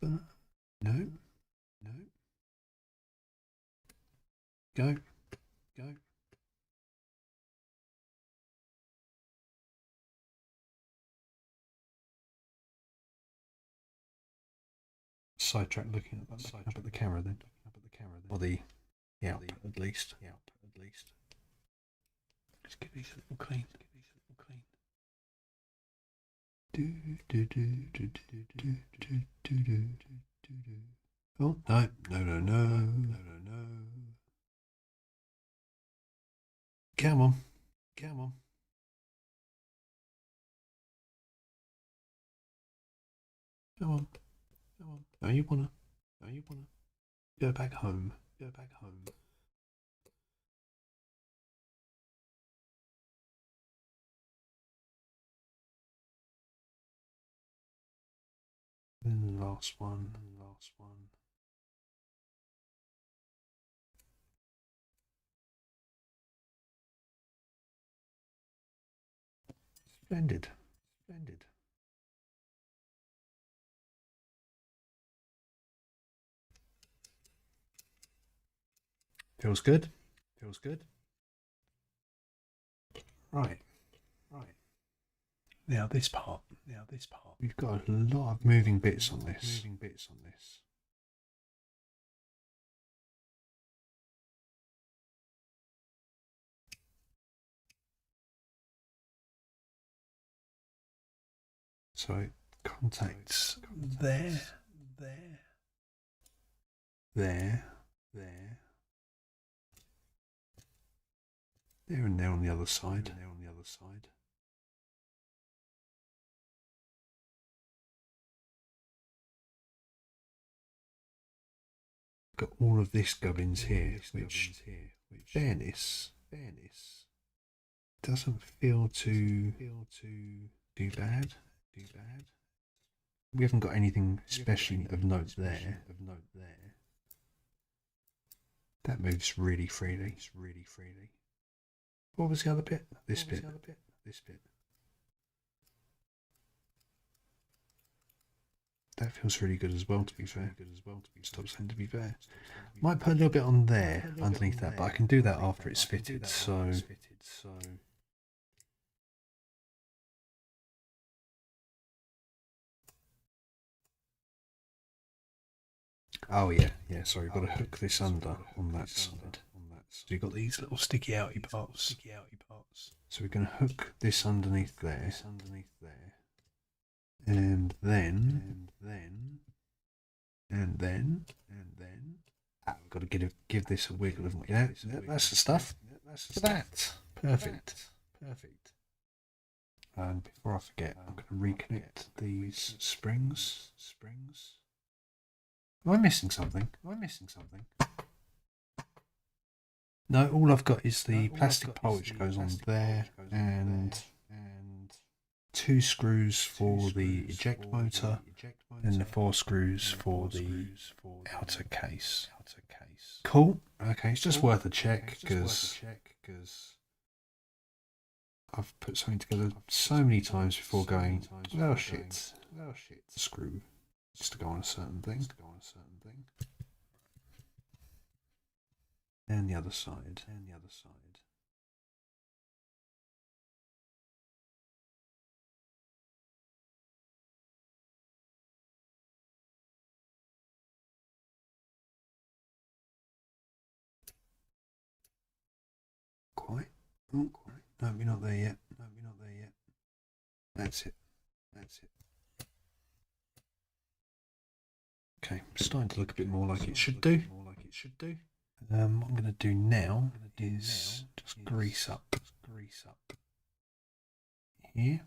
No. Go. Sidetrack looking at the camera then. Or the output at least. Let's give these a little clean. Oh, no. Come on. No, you wanna. Go back home. Then the last one. Splendid. Feels good. Right. Now this part. We've got a lot of moving bits on this. So it contacts there, and there on the other side. Got all of this gubbins here, which fairness doesn't feel too bad. We haven't got anything especially of note there. That moves really freely. What was the other bit? This bit. That feels really good as well, to be fair. Stop saying to be fair. Might put a little bit on there, underneath that, but I can do that after it's fitted, so... Oh yeah, sorry, got to hook this under on that side. So you've got these little sticky outy parts. So we're going to hook this underneath there. And then we've got to give this a wiggle, haven't we? Yeah, that's the stuff. Look at that. Perfect. And before I forget, I'm going to reconnect these springs. Am I missing something? No, all I've got is the plastic pole which goes on there, and 2 screws for the eject motor, and the 4 screws for the outer case. Cool. Okay, it's just worth a check because I've put something together so many times before going, oh shit, screw just to go on a certain thing. And the other side. Quite. No, we're not there yet. That's it. Okay, starting to look a bit more like it should do. What I'm going to do now is just grease up here.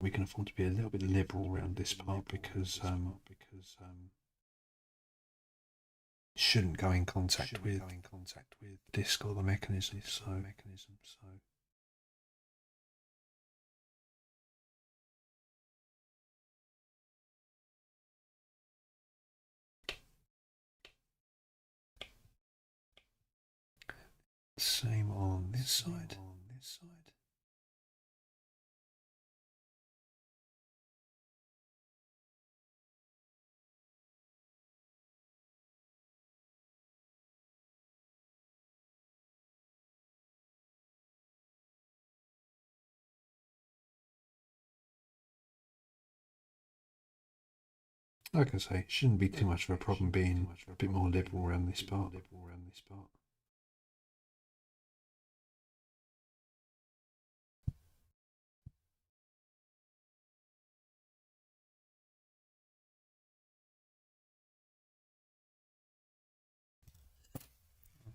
We can afford to be a little bit liberal around this part because it shouldn't go in contact with disc or the mechanism. So same on this side. Like I say, it shouldn't be too much of a problem being a bit more liberal around this part.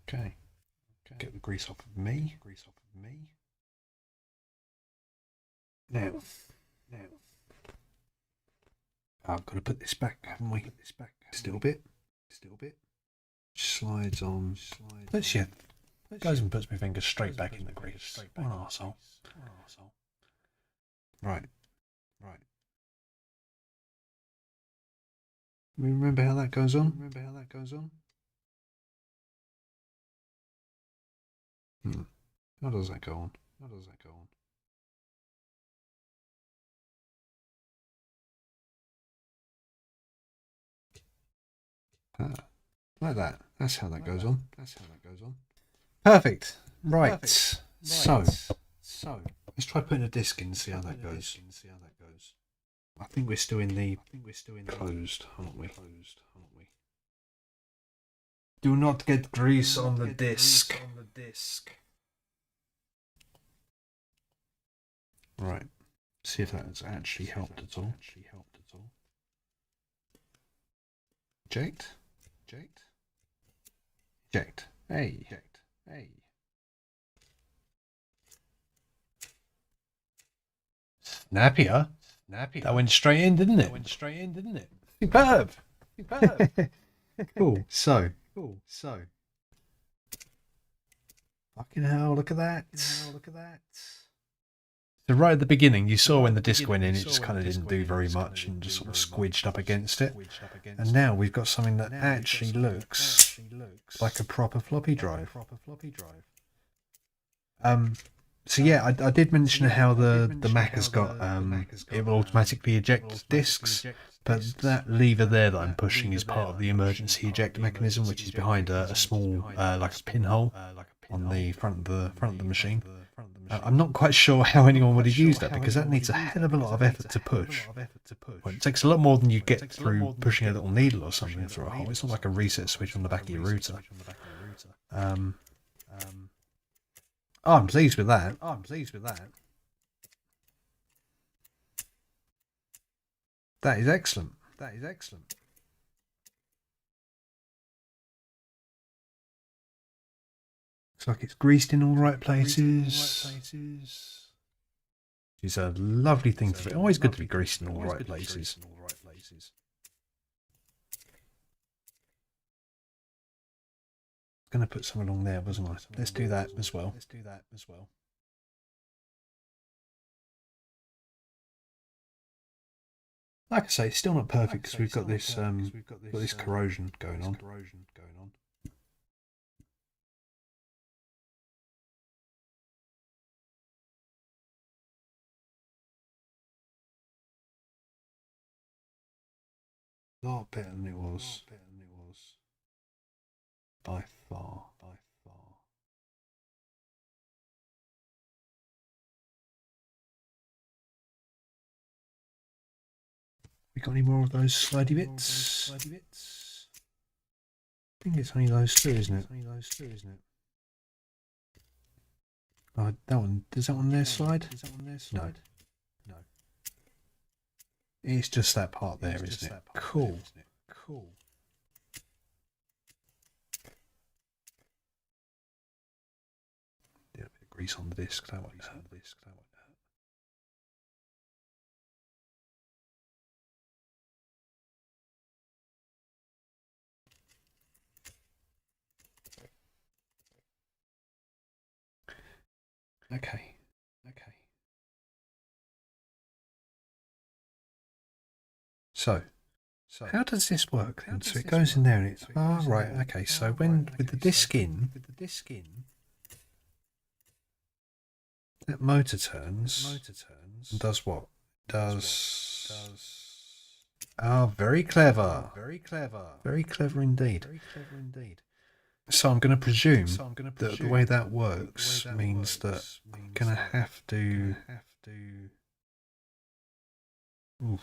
Okay. Get the grease off of me. Now, I've got to put this back, haven't we? Still a bit. Slides on. Let's yeah. Goes and puts my fingers straight back in the grease. What an arsehole. Right. Remember how that goes on? How does that go on? Like that. That's how that goes on. Perfect. Right. So let's try putting a disc in and see how that goes. I think we're still in the closed, aren't we? Do not get grease on the disc. Right. See if that's actually helped at all. Eject. Hey. Snappier. That went straight in, didn't it? Superb. Cool. So. Fucking hell, look at that. So right at the beginning, you saw when the disc went in, it just kind of didn't do very much and just sort of squidged up against it. And now we've got something that actually looks like a proper floppy drive. So yeah, I did mention how the Mac has got, it will automatically eject discs, but that lever there that I'm pushing is part of the emergency eject mechanism, which is behind a small, like a pinhole on the front of the machine. I'm not quite sure how anyone would have used that, because that needs a hell of a lot of effort to push. Well, it takes a lot more than you get through pushing a little needle or something through a hole. It's not like a reset switch on the back of your router. Oh, I'm pleased with that. That is excellent. Looks like it's greased in all the right places. It's a lovely thing to be. Always good to be greased in all the right places. Going to put some along there, wasn't I? Let's do that as well. Like I say, it's still not perfect because we've got this corrosion going on. A lot better than it was. By far. We got any more of those slidey bits? I think it's only those two, isn't it? Oh, that one. Does that one there slide? No. It's just that part there, isn't it? Cool. Did a bit of grease on the disc. That won't hurt. Okay. So how does this work then? So it goes in there and it's right. Okay. So when with the disc in, that motor turns and does what? Very clever. Very clever indeed. So I'm going to presume that the way that works means that I'm going to have to. Oof.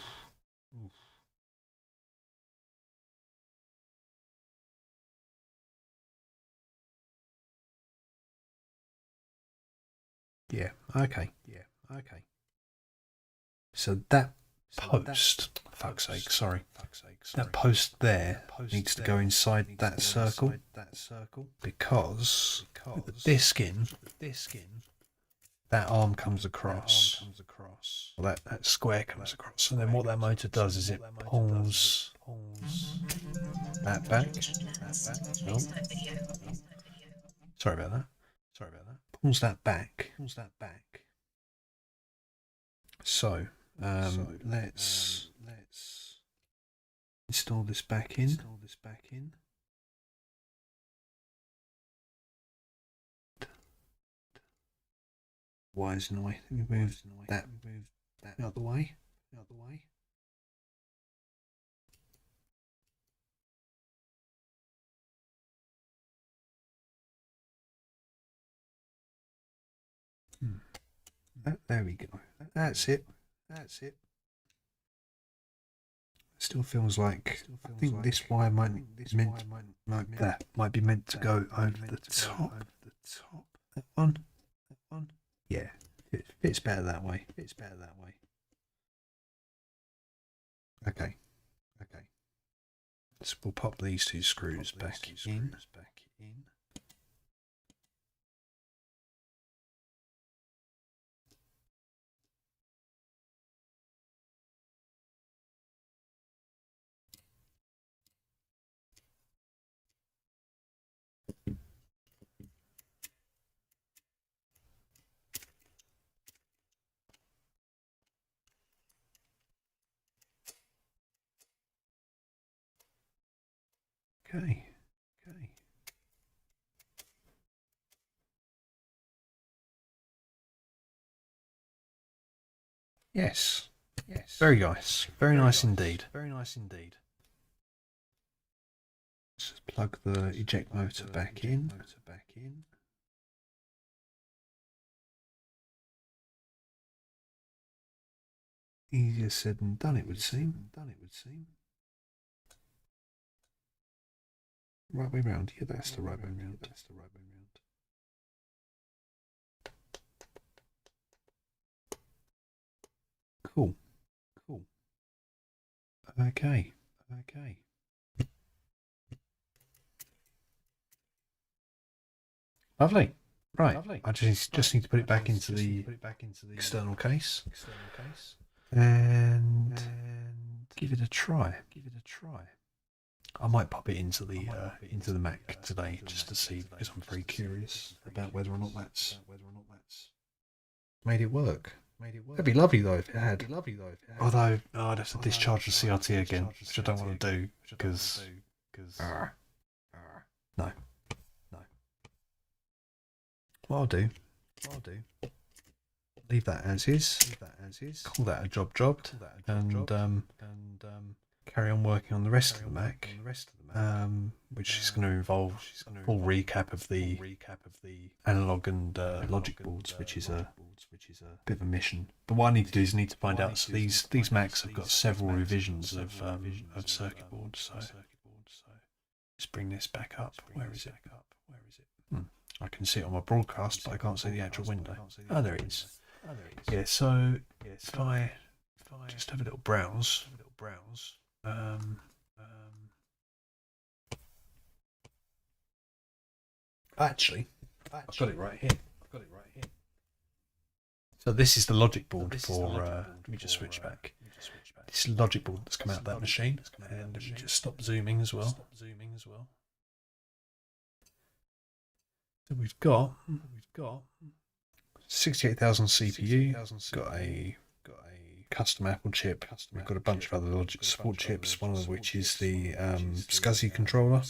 Yeah. Okay. Yeah. Okay. So that post, fuck's sake, sorry. That post there needs to go inside that circle because with the disc in, that arm comes across, or that square comes across, and then what that motor does is it pulls that back. Oh, sorry about that. Pulls that back. So let's install this back in. Why is no way? Let me move that out of the way. There we go. That's it. Still feels like I think this wire might be meant to go over the top. That one. Yeah, it fits better that way. Okay. So we'll pop these two screws back in. Okay. Yes. Very nice. Very nice indeed. Just plug the eject motor back in. Easier said than done, it would seem. Right way round. Yeah, that's the right way round. Cool. Okay. Lovely. Right. I just need to put it back into the external case and give it a try. I might pop it into the Mac today just to see, because I'm very curious about whether or not that's made it work. It'd be lovely though if it had. Although I'd have to discharge the CRT again, which I don't want to do because no. What I'll do, leave that as is. Call that a job, and carry on working on the rest of the Mac, which is going to involve a full recap of the analog and logic boards, which is a bit of a mission. But what I need to do is need to find out. So these Macs have got several revisions of circuit boards. So let's bring this back up. Where is it? I can see it on my broadcast, but I can't see the actual window. Oh, there it is. Yeah, so if I just have a little browse. Actually, I've got it right here. So this is the logic board for. Let me just switch back. This is the logic board that's come out of that machine, and let me just stop zooming as well. So we've got 68,000 CPU. Got a custom Apple chip. We've got a bunch of other logic support chips. One of which is the SCSI controller. I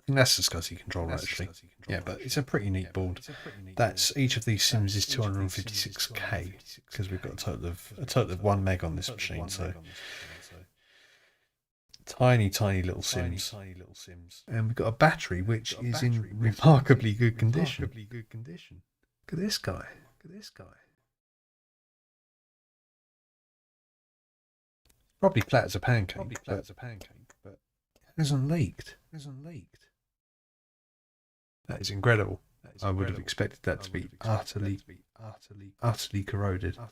think that's the SCSI controller actually. Yeah, but it's a pretty neat board. That's each of these sims is 256K because we've got a total of 1 meg on this machine. So tiny little sims. And we've got a battery which is in remarkably good condition. Look at this guy. Probably flat as a pancake, but it hasn't leaked. That is incredible. I would have expected that to be utterly corroded. I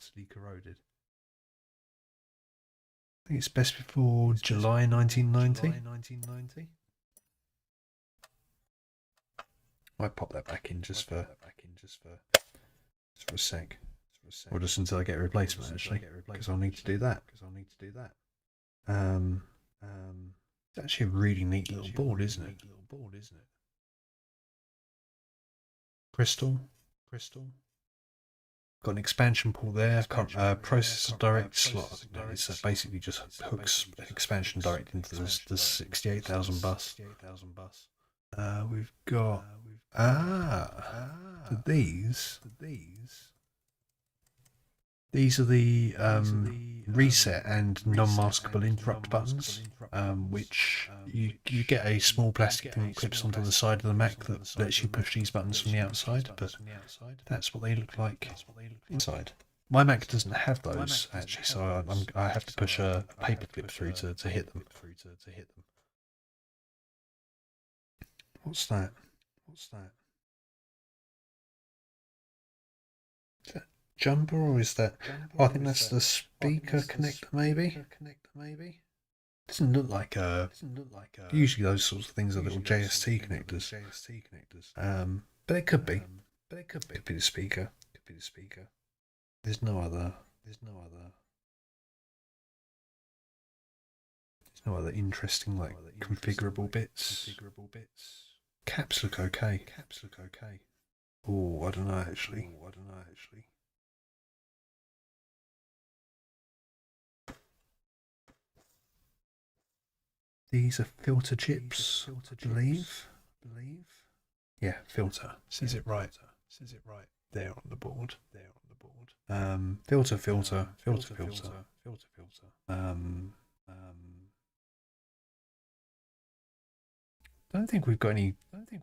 think it's best before July 1990. Might pop that back in just for a sec. Or just until I get a replacement, actually, because I'll need to do that. It's actually a really neat little board, isn't it? Crystal. Got an expansion port there. Processor direct slot. No, it's basically just hooks an expansion direct into the 68,000 bus. We've got these are the reset and non-maskable interrupt buttons, which you get a small plastic thing that clips onto the side of the Mac that lets you push these buttons from the outside, but that's what they look like inside. My Mac doesn't have those, actually, so I have to push a paper clip through to hit them. What's that? Is that jumper, or is that? Oh, I think that's the speaker connector, maybe. Doesn't look like a. Usually those sorts of things are little JST connectors. But it could be. Could be the speaker. There's no other interesting configurable bits. Caps look okay. Oh, I don't know actually. These are filter chips, I believe. Yeah, filter. Says it right. There on the board. Filter. I don't think we've got any.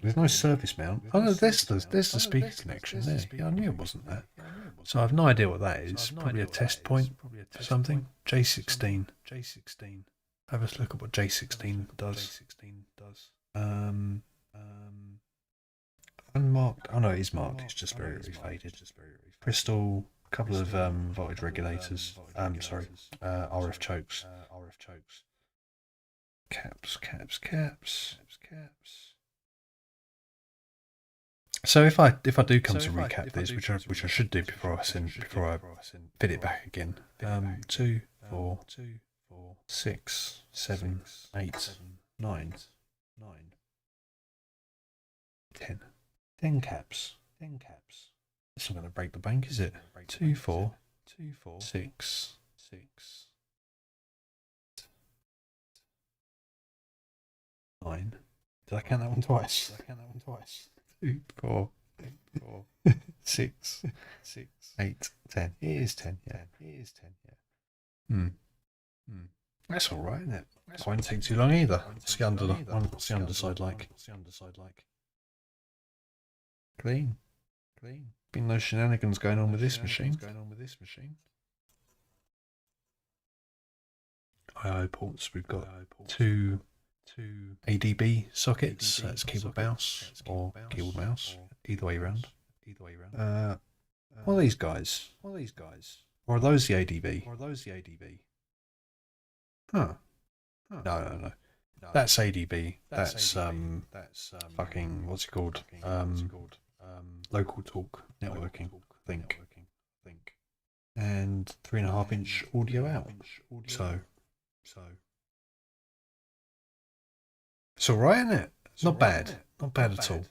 There's no surface mount. Oh no, there's the speaker connection there. Yeah, I knew it wasn't that. So I have no idea what that is. Probably a test point for something. J16. Have a look at what J16 does. Unmarked. Oh no, it is marked. It's just very faded. Crystal. A couple of voltage regulators. RF chokes. Caps. So if I do come to recap this, which I should do before I fit it back again. 2, 4, 6, 7, 8, 9, 10. 10 caps. It's not going to break the bank, is it? 2, 4, 6. 9. Did I count that one twice? 2, 4, 6, 8, 10. It is 10, yeah. That's alright, isn't it? That won't take too long either. What's the underside like? Clean. Been no shenanigans going on with this machine. I/O ports. We've got two ADB sockets. That's keyboard mouse or keyboard mouse. Either way around. What are these guys? Or are those the ADB? Huh. No. That's ADB. That's fucking what's it called? Local talk networking. Think. And 3.5-inch audio out. So it's alright, isn't it? Not bad at all.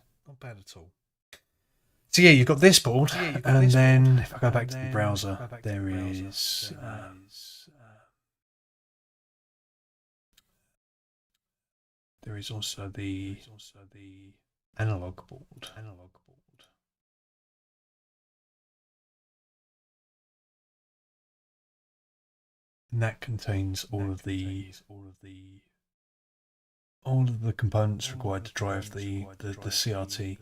So yeah, you've got this board, and then if I go back to the browser, there is also the analog board. And that contains all of the components required to drive the CRT,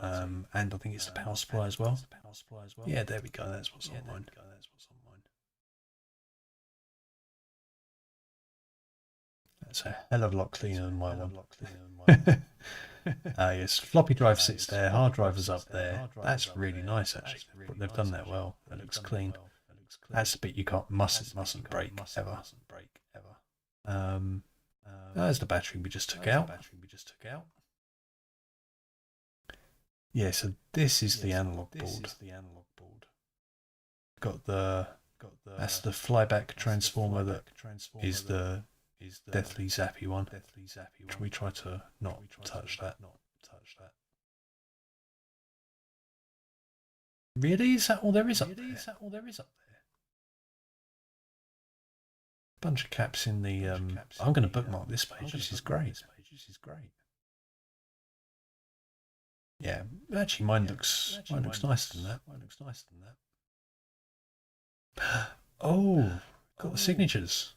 and I think it's the power supply as well. Yeah, there we go. That's what's on mine. That's a hell of a lot cleaner than my one. Yes, floppy drive sits there, hard drive is up there. That's really nice actually. They've done that well. It looks clean. That's the bit you mustn't break ever. There's the battery we just took out. Yeah, so this is the analog board. Got that's the flyback transformer that is the deathly zappy one. We try to not touch that. Really? Is that all there is up there? Bunch of caps in the. I'm going to bookmark this page. This is great. Yeah, actually, mine looks nicer than that. Oh, got the signatures.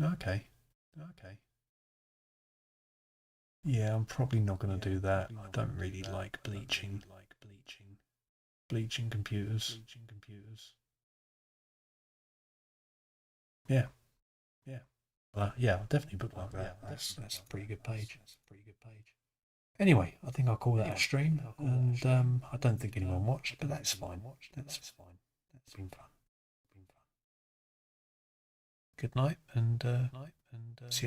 Okay. Yeah, I'm probably not going to do that. I don't really like bleaching computers. Yeah. Yeah, I'll definitely bookmark that. That's a pretty good page. Anyway, I think I'll call that a stream, and I don't think anyone watched, but that's fine. That's been fun. Good night, and see you later.